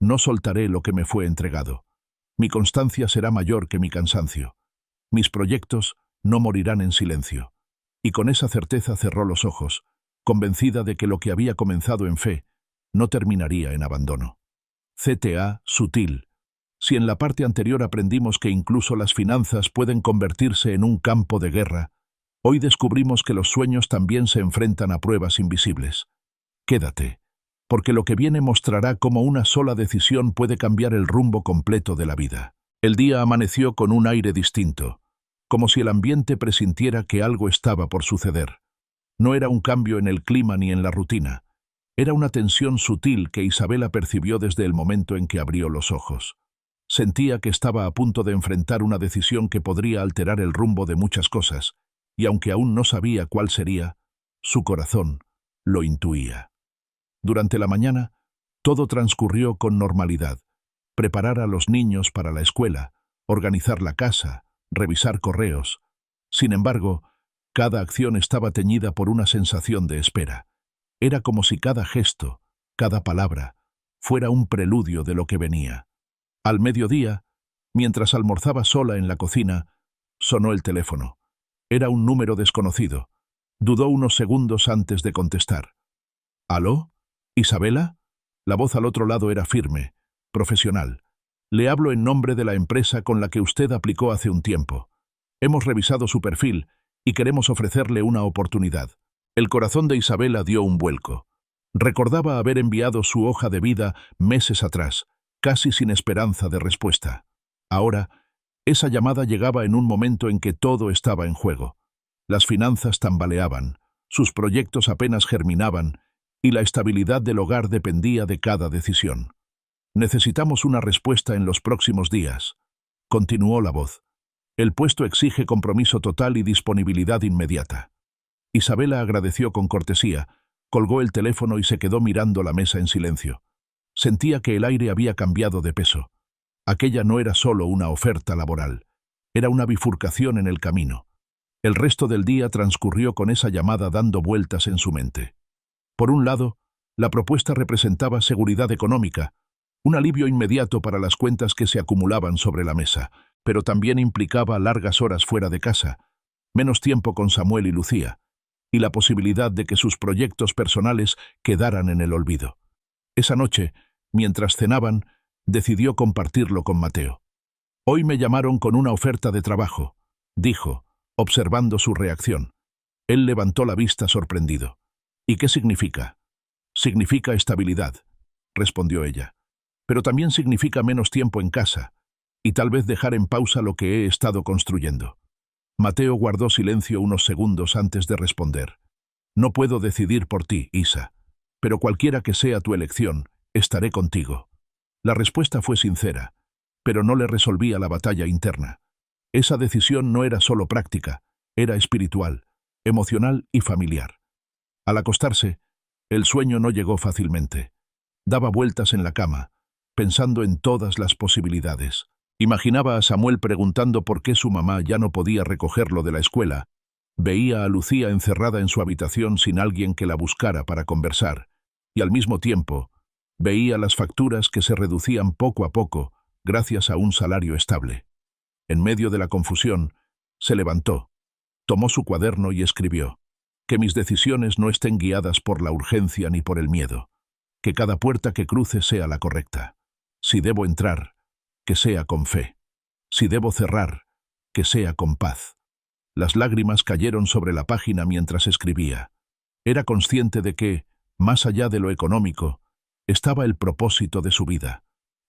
«No soltaré lo que me fue entregado. Mi constancia será mayor que mi cansancio. Mis proyectos no morirán en silencio». Y con esa certeza cerró los ojos, convencida de que lo que había comenzado en fe no terminaría en abandono. CTA sutil. Si en la parte anterior aprendimos que incluso las finanzas pueden convertirse en un campo de guerra, hoy descubrimos que los sueños también se enfrentan a pruebas invisibles. Quédate, porque lo que viene mostrará cómo una sola decisión puede cambiar el rumbo completo de la vida. El día amaneció con un aire distinto, como si el ambiente presintiera que algo estaba por suceder. No era un cambio en el clima ni en la rutina. Era una tensión sutil que Isabela percibió desde el momento en que abrió los ojos. Sentía que estaba a punto de enfrentar una decisión que podría alterar el rumbo de muchas cosas, y aunque aún no sabía cuál sería, su corazón lo intuía. Durante la mañana, todo transcurrió con normalidad. Preparar a los niños para la escuela, organizar la casa, revisar correos. Sin embargo, cada acción estaba teñida por una sensación de espera. Era como si cada gesto, cada palabra, fuera un preludio de lo que venía. Al mediodía, mientras almorzaba sola en la cocina, sonó el teléfono. Era un número desconocido. Dudó unos segundos antes de contestar. «¿Aló? ¿Isabela?» La voz al otro lado era firme, profesional. «Le hablo en nombre de la empresa con la que usted aplicó hace un tiempo. Hemos revisado su perfil y queremos ofrecerle una oportunidad». El corazón de Isabela dio un vuelco. Recordaba haber enviado su hoja de vida meses atrás, casi sin esperanza de respuesta. Ahora, esa llamada llegaba en un momento en que todo estaba en juego. Las finanzas tambaleaban, sus proyectos apenas germinaban, y la estabilidad del hogar dependía de cada decisión. «Necesitamos una respuesta en los próximos días», continuó la voz. «El puesto exige compromiso total y disponibilidad inmediata». Isabela agradeció con cortesía, Colgó el teléfono y se quedó mirando la mesa en silencio. Sentía que el aire había cambiado de peso. Aquella no era solo una oferta laboral, era una bifurcación en el camino. El resto del día transcurrió con esa llamada dando vueltas en su mente. Por un lado, la propuesta representaba seguridad económica, un alivio inmediato para las cuentas que se acumulaban sobre la mesa, pero también implicaba largas horas fuera de casa, menos tiempo con Samuel y Lucía, y la posibilidad de que sus proyectos personales quedaran en el olvido. Esa noche, mientras cenaban, decidió compartirlo con Mateo. «Hoy me llamaron con una oferta de trabajo», dijo, observando su reacción. Él levantó la vista sorprendido. «¿Y qué significa?» «Significa estabilidad», respondió ella. «Pero también significa menos tiempo en casa, y tal vez dejar en pausa lo que he estado construyendo». Mateo guardó silencio unos segundos antes de responder. «No puedo decidir por ti, Isa, pero cualquiera que sea tu elección, estaré contigo». La respuesta fue sincera, pero no le resolvía la batalla interna. Esa decisión no era solo práctica, era espiritual, emocional y familiar. Al acostarse, el sueño no llegó fácilmente. Daba vueltas en la cama, pensando en todas las posibilidades. Imaginaba a Samuel preguntando por qué su mamá ya no podía recogerlo de la escuela. Veía a Lucía encerrada en su habitación sin alguien que la buscara para conversar, y al mismo tiempo, veía las facturas que se reducían poco a poco gracias a un salario estable. En medio de la confusión, se levantó, tomó su cuaderno y escribió: «Que mis decisiones no estén guiadas por la urgencia ni por el miedo. Que cada puerta que cruce sea la correcta. Si debo entrar, que sea con fe. Si debo cerrar, que sea con paz». Las lágrimas cayeron sobre la página mientras escribía. Era consciente de que, más allá de lo económico, estaba el propósito de su vida,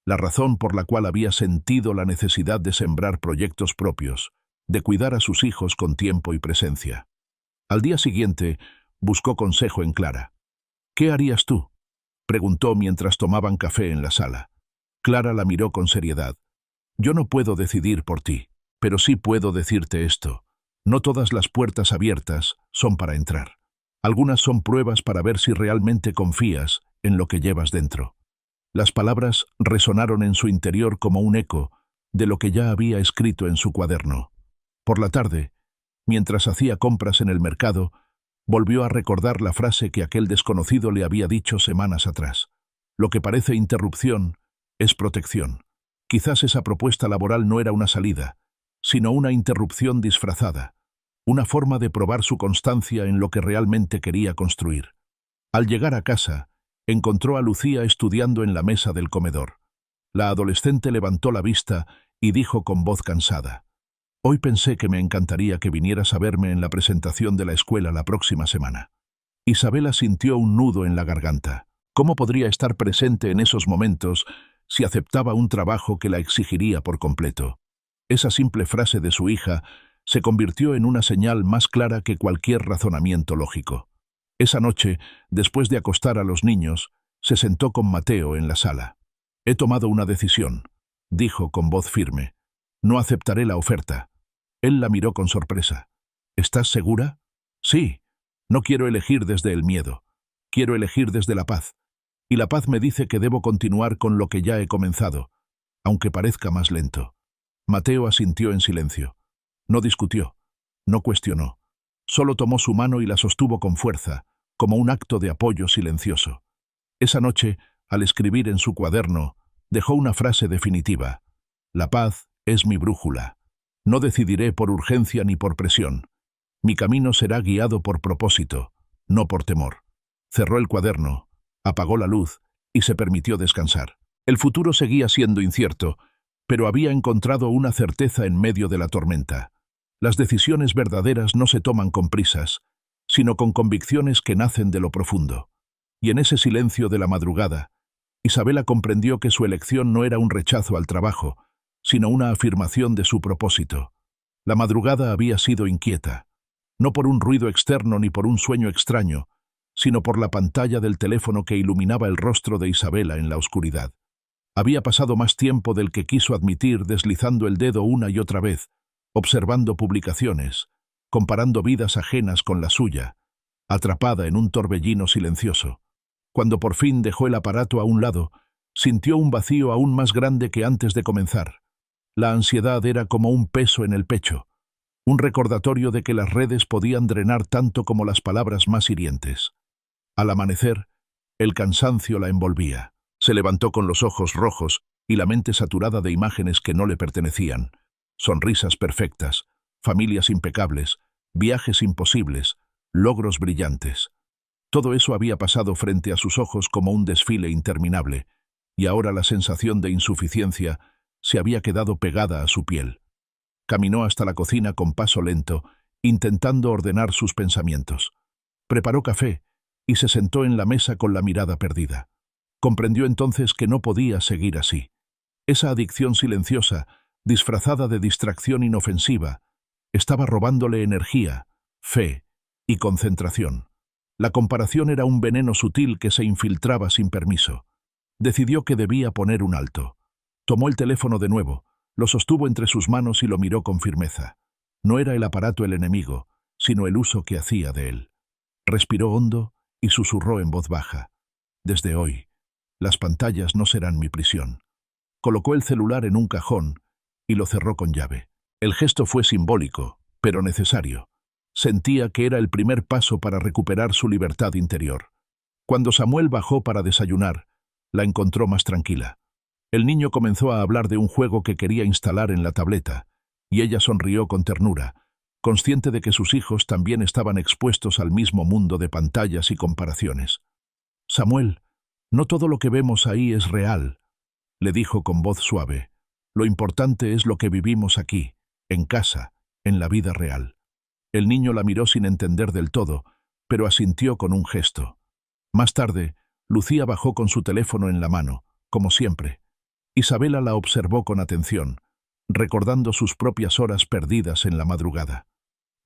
la razón por la cual había sentido la necesidad de sembrar proyectos propios, de cuidar a sus hijos con tiempo y presencia. Al día siguiente, buscó consejo en Clara. «¿Qué harías tú?», preguntó mientras tomaban café en la sala. Clara la miró con seriedad. «Yo no puedo decidir por ti, pero sí puedo decirte esto. No todas las puertas abiertas son para entrar. Algunas son pruebas para ver si realmente confías en lo que llevas dentro». Las palabras resonaron en su interior como un eco de lo que ya había escrito en su cuaderno. Por la tarde, mientras hacía compras en el mercado, volvió a recordar la frase que aquel desconocido le había dicho semanas atrás. «Lo que parece interrupción es protección». Quizás esa propuesta laboral no era una salida, sino una interrupción disfrazada, una forma de probar su constancia en lo que realmente quería construir. Al llegar a casa, encontró a Lucía estudiando en la mesa del comedor. La adolescente levantó la vista y dijo con voz cansada: «Hoy pensé que me encantaría que vinieras a verme en la presentación de la escuela la próxima semana». Isabela sintió un nudo en la garganta. ¿Cómo podría estar presente en esos momentos si aceptaba un trabajo que la exigiría por completo? Esa simple frase de su hija se convirtió en una señal más clara que cualquier razonamiento lógico. Esa noche, después de acostar a los niños, se sentó con Mateo en la sala. «He tomado una decisión», dijo con voz firme. «No aceptaré la oferta». Él la miró con sorpresa. «¿Estás segura?» «Sí. No quiero elegir desde el miedo. Quiero elegir desde la paz. Y la paz me dice que debo continuar con lo que ya he comenzado, aunque parezca más lento». Mateo asintió en silencio. No discutió, no cuestionó. Solo tomó su mano y la sostuvo con fuerza, como un acto de apoyo silencioso. Esa noche, al escribir en su cuaderno, dejó una frase definitiva: «La paz es mi brújula. No decidiré por urgencia ni por presión. Mi camino será guiado por propósito, no por temor». Cerró el cuaderno, apagó la luz y se permitió descansar. El futuro seguía siendo incierto, pero había encontrado una certeza en medio de la tormenta. Las decisiones verdaderas no se toman con prisas, sino con convicciones que nacen de lo profundo. Y en ese silencio de la madrugada, Isabela comprendió que su elección no era un rechazo al trabajo, sino una afirmación de su propósito. La madrugada había sido inquieta, no por un ruido externo ni por un sueño extraño, sino por la pantalla del teléfono que iluminaba el rostro de Isabela en la oscuridad. Había pasado más tiempo del que quiso admitir deslizando el dedo una y otra vez, observando publicaciones, comparando vidas ajenas con la suya, atrapada en un torbellino silencioso. Cuando por fin dejó el aparato a un lado, sintió un vacío aún más grande que antes de comenzar. La ansiedad era como un peso en el pecho, un recordatorio de que las redes podían drenar tanto como las palabras más hirientes. Al amanecer, el cansancio la envolvía. Se levantó con los ojos rojos y la mente saturada de imágenes que no le pertenecían. Sonrisas perfectas, familias impecables, viajes imposibles, logros brillantes. Todo eso había pasado frente a sus ojos como un desfile interminable, y ahora la sensación de insuficiencia se había quedado pegada a su piel. Caminó hasta la cocina con paso lento, intentando ordenar sus pensamientos. Preparó café y se sentó en la mesa con la mirada perdida. Comprendió entonces que no podía seguir así. Esa adicción silenciosa, disfrazada de distracción inofensiva, estaba robándole energía, fe y concentración. La comparación era un veneno sutil que se infiltraba sin permiso. Decidió que debía poner un alto. Tomó el teléfono de nuevo, lo sostuvo entre sus manos y lo miró con firmeza. No era el aparato el enemigo, sino el uso que hacía de él. Respiró hondo y susurró en voz baja. Desde hoy, las pantallas no serán mi prisión. Colocó el celular en un cajón y lo cerró con llave. El gesto fue simbólico, pero necesario. Sentía que era el primer paso para recuperar su libertad interior. Cuando Samuel bajó para desayunar, la encontró más tranquila. El niño comenzó a hablar de un juego que quería instalar en la tableta, y ella sonrió con ternura, consciente de que sus hijos también estaban expuestos al mismo mundo de pantallas y comparaciones. «Samuel, no todo lo que vemos ahí es real», le dijo con voz suave. «Lo importante es lo que vivimos aquí, en casa, en la vida real». El niño la miró sin entender del todo, pero asintió con un gesto. Más tarde, Lucía bajó con su teléfono en la mano, como siempre. Isabela la observó con atención, recordando sus propias horas perdidas en la madrugada.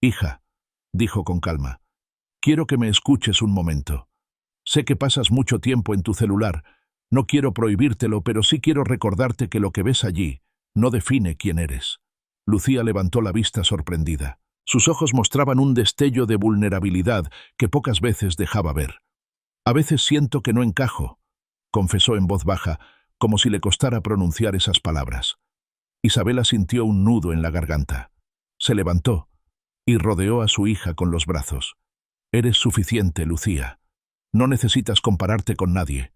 «Hija», dijo con calma, «quiero que me escuches un momento. Sé que pasas mucho tiempo en tu celular. No quiero prohibírtelo, pero sí quiero recordarte que lo que ves allí no define quién eres». Lucía levantó la vista sorprendida. Sus ojos mostraban un destello de vulnerabilidad que pocas veces dejaba ver. «A veces siento que no encajo», confesó en voz baja, como si le costara pronunciar esas palabras. Isabela sintió un nudo en la garganta. Se levantó y rodeó a su hija con los brazos. «Eres suficiente, Lucía. No necesitas compararte con nadie.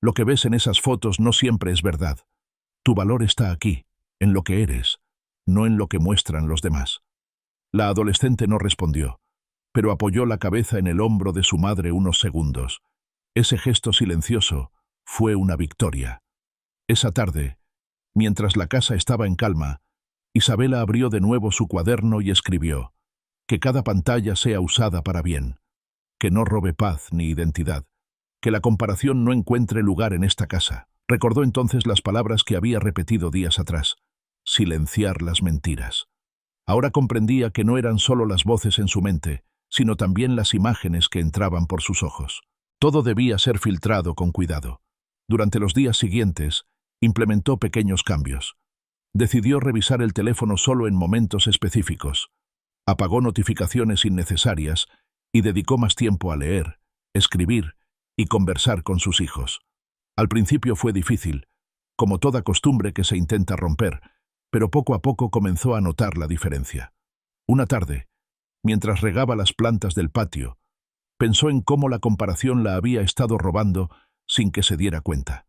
Lo que ves en esas fotos no siempre es verdad. Tu valor está aquí, en lo que eres, no en lo que muestran los demás». La adolescente no respondió, pero apoyó la cabeza en el hombro de su madre unos segundos. Ese gesto silencioso fue una victoria. Esa tarde, mientras la casa estaba en calma, Isabela abrió de nuevo su cuaderno y escribió: «Que cada pantalla sea usada para bien, que no robe paz ni identidad, que la comparación no encuentre lugar en esta casa». Recordó entonces las palabras que había repetido días atrás: silenciar las mentiras. Ahora comprendía que no eran solo las voces en su mente, sino también las imágenes que entraban por sus ojos. Todo debía ser filtrado con cuidado. Durante los días siguientes, implementó pequeños cambios. Decidió revisar el teléfono solo en momentos específicos. Apagó notificaciones innecesarias y dedicó más tiempo a leer, escribir y conversar con sus hijos. Al principio fue difícil, como toda costumbre que se intenta romper, pero poco a poco comenzó a notar la diferencia. Una tarde, mientras regaba las plantas del patio, pensó en cómo la comparación la había estado robando sin que se diera cuenta.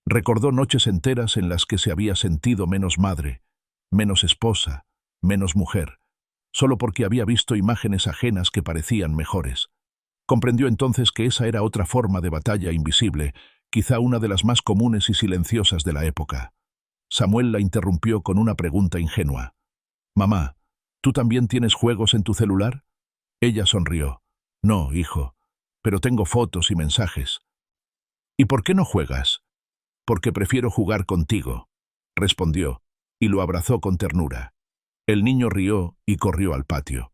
Recordó noches enteras en las que se había sentido menos madre, menos esposa, menos mujer, solo porque había visto imágenes ajenas que parecían mejores. Comprendió entonces que esa era otra forma de batalla invisible, quizá una de las más comunes y silenciosas de la época. Samuel la interrumpió con una pregunta ingenua. «Mamá, ¿tú también tienes juegos en tu celular?» Ella sonrió. «No, hijo, pero tengo fotos y mensajes». «¿Y por qué no juegas?» «Porque prefiero jugar contigo», respondió, y lo abrazó con ternura. El niño rió y corrió al patio.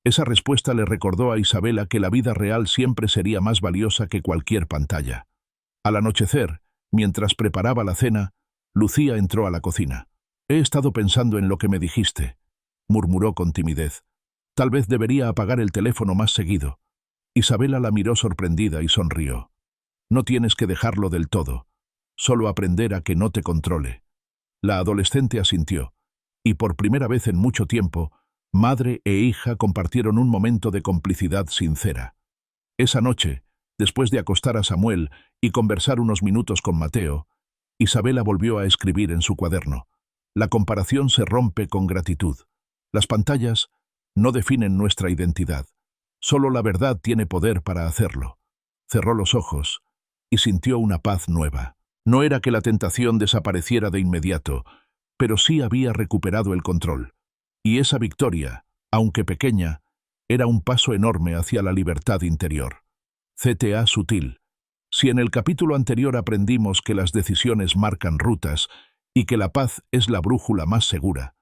Esa respuesta le recordó a Isabela que la vida real siempre sería más valiosa que cualquier pantalla. Al anochecer, mientras preparaba la cena, Lucía entró a la cocina. «He estado pensando en lo que me dijiste», murmuró con timidez. «Tal vez debería apagar el teléfono más seguido». Isabela la miró sorprendida y sonrió. No tienes que dejarlo del todo, solo aprender a que no te controle. La adolescente asintió, y por primera vez en mucho tiempo, madre e hija compartieron un momento de complicidad sincera. Esa noche, después de acostar a Samuel y conversar unos minutos con Mateo, Isabela volvió a escribir en su cuaderno. La comparación se rompe con gratitud. Las pantallas no definen nuestra identidad. Solo la verdad tiene poder para hacerlo. Cerró los ojos y sintió una paz nueva. No era que la tentación desapareciera de inmediato, pero sí había recuperado el control. Y esa victoria, aunque pequeña, era un paso enorme hacia la libertad interior. CTA sutil. Si en el capítulo anterior aprendimos que las decisiones marcan rutas y que la paz es la brújula más segura,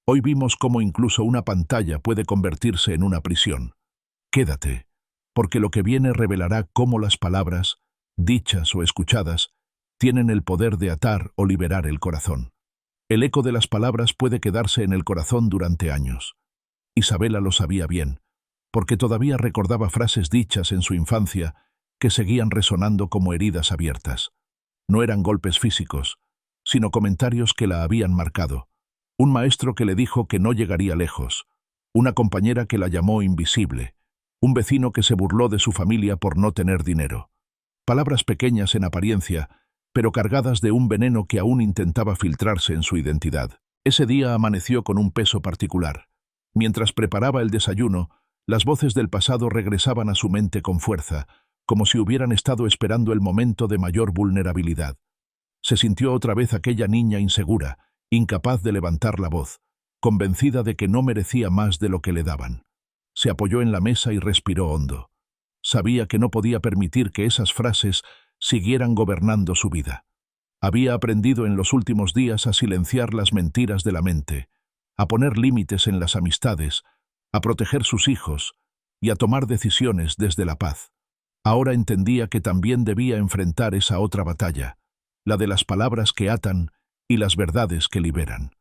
hoy vimos cómo incluso una pantalla puede convertirse en una prisión. Quédate, porque lo que viene revelará cómo las palabras, dichas o escuchadas, tienen el poder de atar o liberar el corazón. El eco de las palabras puede quedarse en el corazón durante años. Isabela lo sabía bien, porque todavía recordaba frases dichas en su infancia que seguían resonando como heridas abiertas. No eran golpes físicos, sino comentarios que la habían marcado. Un maestro que le dijo que no llegaría lejos, una compañera que la llamó invisible, un vecino que se burló de su familia por no tener dinero. Palabras pequeñas en apariencia, pero cargadas de un veneno que aún intentaba filtrarse en su identidad. Ese día amaneció con un peso particular. Mientras preparaba el desayuno, las voces del pasado regresaban a su mente con fuerza, como si hubieran estado esperando el momento de mayor vulnerabilidad. Se sintió otra vez aquella niña insegura, incapaz de levantar la voz, convencida de que no merecía más de lo que le daban. Se apoyó en la mesa y respiró hondo. Sabía que no podía permitir que esas frases siguieran gobernando su vida. Había aprendido en los últimos días a silenciar las mentiras de la mente, a poner límites en las amistades, a proteger sus hijos y a tomar decisiones desde la paz. Ahora entendía que también debía enfrentar esa otra batalla, la de las palabras que atan y las verdades que liberan.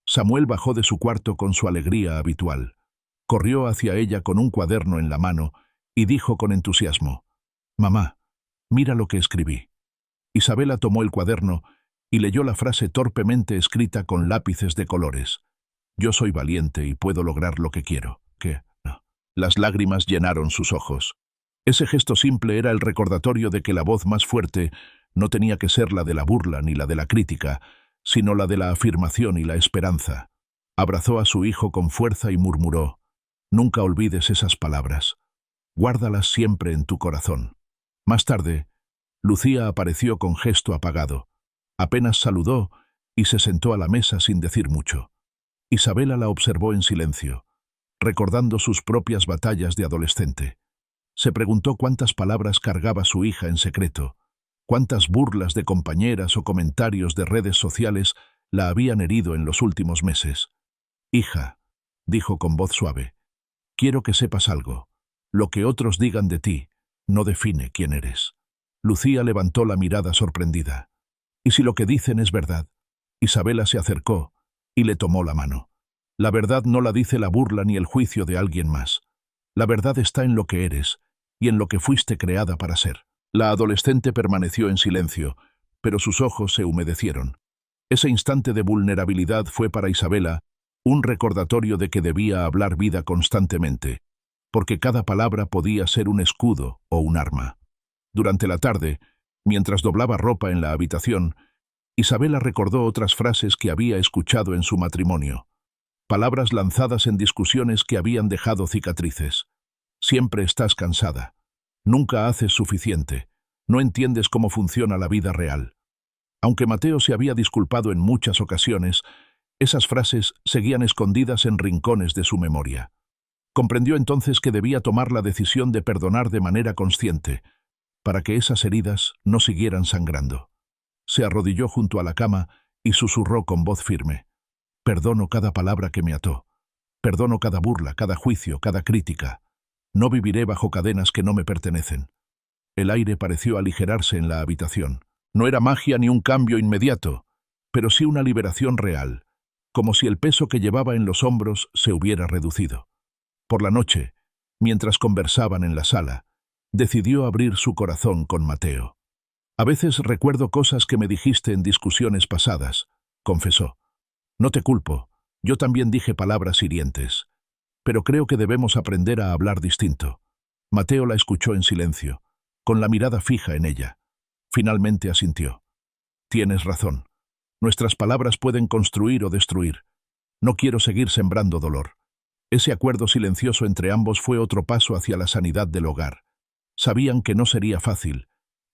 Samuel bajó de su cuarto con su alegría habitual. Corrió hacia ella con un cuaderno en la mano y dijo con entusiasmo: «Mamá, mira lo que escribí». Isabela tomó el cuaderno y leyó la frase torpemente escrita con lápices de colores. «Yo soy valiente y puedo lograr lo que quiero». ¿Qué? No. Las lágrimas llenaron sus ojos. Ese gesto simple era el recordatorio de que la voz más fuerte no tenía que ser la de la burla ni la de la crítica, sino la de la afirmación y la esperanza. Abrazó a su hijo con fuerza y murmuró: «Nunca olvides esas palabras. Guárdalas siempre en tu corazón». Más tarde, Lucía apareció con gesto apagado. Apenas saludó y se sentó a la mesa sin decir mucho. Isabela la observó en silencio, recordando sus propias batallas de adolescente. Se preguntó cuántas palabras cargaba su hija en secreto, cuántas burlas de compañeras o comentarios de redes sociales la habían herido en los últimos meses. «Hija», dijo con voz suave, «quiero que sepas algo. Lo que otros digan de ti no define quién eres». Lucía levantó la mirada sorprendida. «¿Y si lo que dicen es verdad?». Isabela se acercó y le tomó la mano. «La verdad no la dice la burla ni el juicio de alguien más. La verdad está en lo que eres y en lo que fuiste creada para ser». La adolescente permaneció en silencio, pero sus ojos se humedecieron. Ese instante de vulnerabilidad fue para Isabela un recordatorio de que debía hablar vida constantemente, porque cada palabra podía ser un escudo o un arma. Durante la tarde, mientras doblaba ropa en la habitación, Isabela recordó otras frases que había escuchado en su matrimonio, palabras lanzadas en discusiones que habían dejado cicatrices. «Siempre estás cansada. Nunca haces suficiente. No entiendes cómo funciona la vida real». Aunque Mateo se había disculpado en muchas ocasiones, esas frases seguían escondidas en rincones de su memoria. Comprendió entonces que debía tomar la decisión de perdonar de manera consciente, para que esas heridas no siguieran sangrando. Se arrodilló junto a la cama y susurró con voz firme: «Perdono cada palabra que me ató. Perdono cada burla, cada juicio, cada crítica. No viviré bajo cadenas que no me pertenecen». El aire pareció aligerarse en la habitación. No era magia ni un cambio inmediato, pero sí una liberación real, como si el peso que llevaba en los hombros se hubiera reducido. Por la noche, mientras conversaban en la sala, decidió abrir su corazón con Mateo. A veces recuerdo cosas que me dijiste en discusiones pasadas, confesó. No te culpo, yo también dije palabras hirientes. Pero creo que debemos aprender a hablar distinto. Mateo la escuchó en silencio, con la mirada fija en ella. Finalmente asintió. Tienes razón. Nuestras palabras pueden construir o destruir. No quiero seguir sembrando dolor. Ese acuerdo silencioso entre ambos fue otro paso hacia la sanidad del hogar. Sabían que no sería fácil,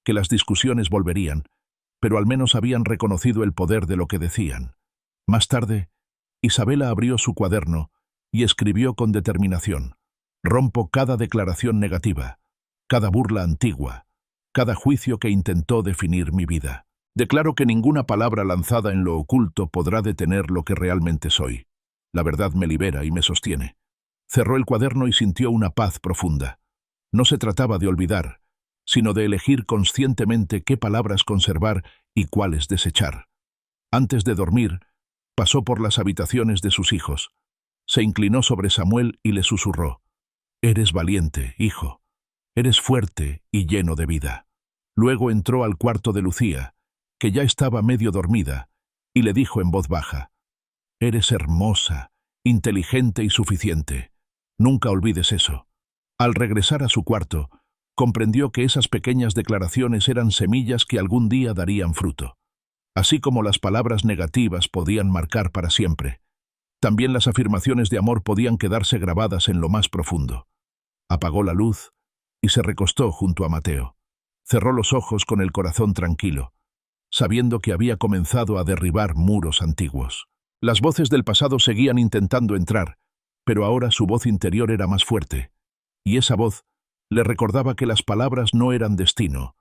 que las discusiones volverían, pero al menos habían reconocido el poder de lo que decían. Más tarde, Isabela abrió su cuaderno y escribió con determinación. Rompo cada declaración negativa, cada burla antigua, cada juicio que intentó definir mi vida. Declaro que ninguna palabra lanzada en lo oculto podrá detener lo que realmente soy. La verdad me libera y me sostiene. Cerró el cuaderno y sintió una paz profunda. No se trataba de olvidar, sino de elegir conscientemente qué palabras conservar y cuáles desechar. Antes de dormir, pasó por las habitaciones de sus hijos. Se inclinó sobre Samuel y le susurró. Eres valiente, hijo. Eres fuerte y lleno de vida. Luego entró al cuarto de Lucía, que ya estaba medio dormida, y le dijo en voz baja. Eres hermosa, inteligente y suficiente. Nunca olvides eso. Al regresar a su cuarto, comprendió que esas pequeñas declaraciones eran semillas que algún día darían fruto. Así como las palabras negativas podían marcar para siempre, también las afirmaciones de amor podían quedarse grabadas en lo más profundo. Apagó la luz y se recostó junto a Mateo. Cerró los ojos con el corazón tranquilo, sabiendo que había comenzado a derribar muros antiguos. Las voces del pasado seguían intentando entrar, pero ahora su voz interior era más fuerte, y esa voz le recordaba que las palabras no eran destino,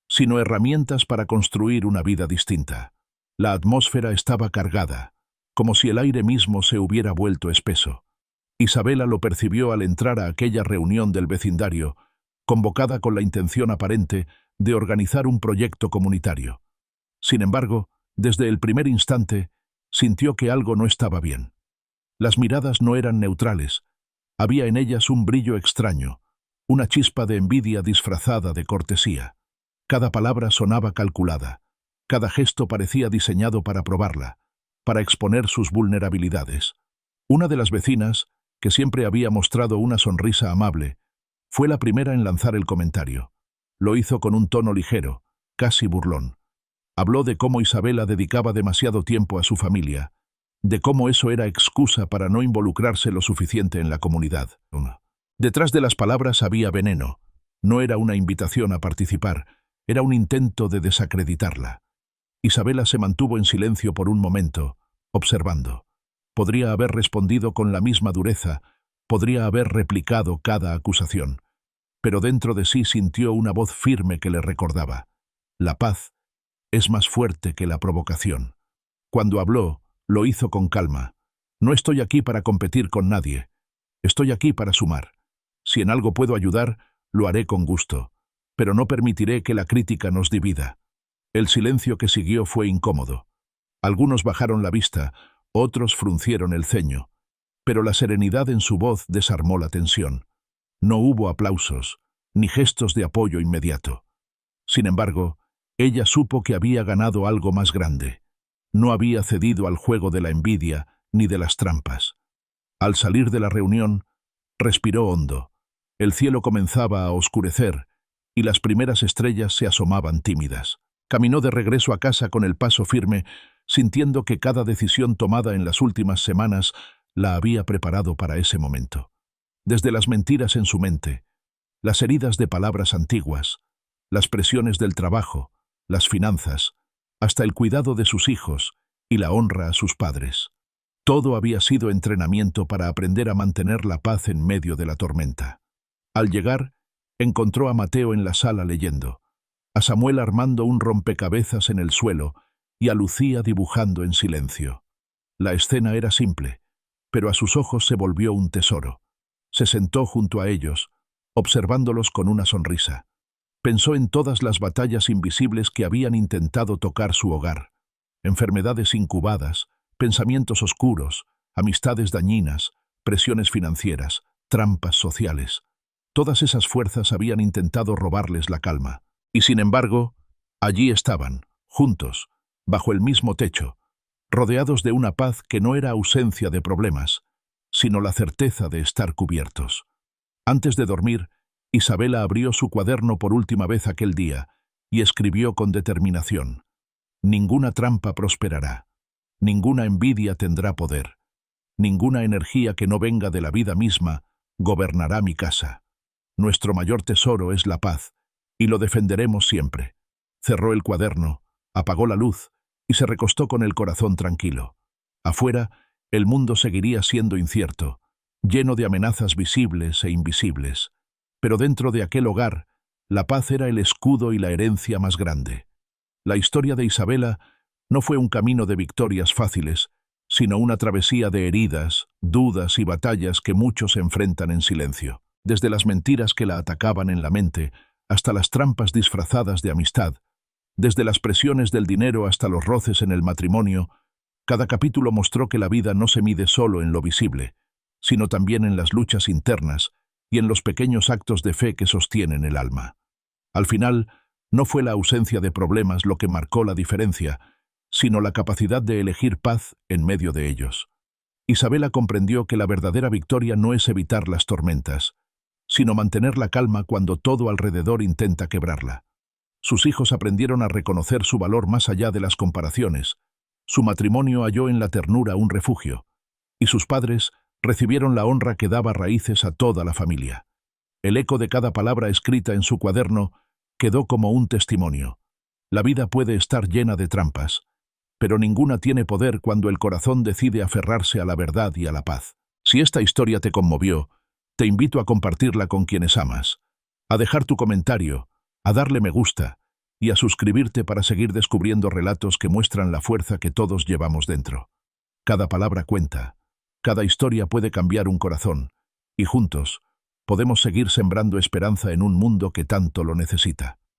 sino herramientas para construir una vida distinta. La atmósfera estaba cargada, como si el aire mismo se hubiera vuelto espeso. Isabela lo percibió al entrar a aquella reunión del vecindario, convocada con la intención aparente de organizar un proyecto comunitario. Sin embargo, desde el primer instante, sintió que algo no estaba bien. Las miradas no eran neutrales. Había en ellas un brillo extraño, una chispa de envidia disfrazada de cortesía. Cada palabra sonaba calculada. Cada gesto parecía diseñado para probarla, para exponer sus vulnerabilidades. Una de las vecinas, que siempre había mostrado una sonrisa amable, fue la primera en lanzar el comentario. Lo hizo con un tono ligero, casi burlón. Habló de cómo Isabela dedicaba demasiado tiempo a su familia, de cómo eso era excusa para no involucrarse lo suficiente en la comunidad. Detrás de las palabras había veneno. No era una invitación a participar, era un intento de desacreditarla. Isabela se mantuvo en silencio por un momento, observando. Podría haber respondido con la misma dureza, podría haber replicado cada acusación, pero dentro de sí sintió una voz firme que le recordaba. La paz es más fuerte que la provocación. Cuando habló, lo hizo con calma. No estoy aquí para competir con nadie. Estoy aquí para sumar. Si en algo puedo ayudar, lo haré con gusto, pero no permitiré que la crítica nos divida. El silencio que siguió fue incómodo. Algunos bajaron la vista, otros fruncieron el ceño, pero la serenidad en su voz desarmó la tensión. No hubo aplausos, ni gestos de apoyo inmediato. Sin embargo, ella supo que había ganado algo más grande. No había cedido al juego de la envidia ni de las trampas. Al salir de la reunión, respiró hondo. El cielo comenzaba a oscurecer y las primeras estrellas se asomaban tímidas. Caminó de regreso a casa con el paso firme, sintiendo que cada decisión tomada en las últimas semanas la había preparado para ese momento. Desde las mentiras en su mente, las heridas de palabras antiguas, las presiones del trabajo, las finanzas, hasta el cuidado de sus hijos y la honra a sus padres. Todo había sido entrenamiento para aprender a mantener la paz en medio de la tormenta. Al llegar, encontró a Mateo en la sala leyendo, a Samuel armando un rompecabezas en el suelo y a Lucía dibujando en silencio. La escena era simple, pero a sus ojos se volvió un tesoro. Se sentó junto a ellos, observándolos con una sonrisa. Pensó en todas las batallas invisibles que habían intentado tocar su hogar. Enfermedades incubadas, pensamientos oscuros, amistades dañinas, presiones financieras, trampas sociales. Todas esas fuerzas habían intentado robarles la calma. Y sin embargo, allí estaban, juntos, bajo el mismo techo, rodeados de una paz que no era ausencia de problemas, sino la certeza de estar cubiertos. Antes de dormir, Isabela abrió su cuaderno por última vez aquel día y escribió con determinación: «Ninguna trampa prosperará, ninguna envidia tendrá poder, ninguna energía que no venga de la vida misma gobernará mi casa. Nuestro mayor tesoro es la paz, y lo defenderemos siempre». Cerró el cuaderno, apagó la luz y se recostó con el corazón tranquilo. Afuera, el mundo seguiría siendo incierto, lleno de amenazas visibles e invisibles. Pero dentro de aquel hogar, la paz era el escudo y la herencia más grande. La historia de Isabela no fue un camino de victorias fáciles, sino una travesía de heridas, dudas y batallas que muchos enfrentan en silencio. Desde las mentiras que la atacaban en la mente, hasta las trampas disfrazadas de amistad, desde las presiones del dinero hasta los roces en el matrimonio, cada capítulo mostró que la vida no se mide solo en lo visible, sino también en las luchas internas y en los pequeños actos de fe que sostienen el alma. Al final, no fue la ausencia de problemas lo que marcó la diferencia, sino la capacidad de elegir paz en medio de ellos. Isabela comprendió que la verdadera victoria no es evitar las tormentas, sino mantener la calma cuando todo alrededor intenta quebrarla. Sus hijos aprendieron a reconocer su valor más allá de las comparaciones. Su matrimonio halló en la ternura un refugio, y sus padres recibieron la honra que daba raíces a toda la familia. El eco de cada palabra escrita en su cuaderno quedó como un testimonio. La vida puede estar llena de trampas, pero ninguna tiene poder cuando el corazón decide aferrarse a la verdad y a la paz. Si esta historia te conmovió, te invito a compartirla con quienes amas, a dejar tu comentario, a darle me gusta y a suscribirte para seguir descubriendo relatos que muestran la fuerza que todos llevamos dentro. Cada palabra cuenta, cada historia puede cambiar un corazón, y juntos podemos seguir sembrando esperanza en un mundo que tanto lo necesita.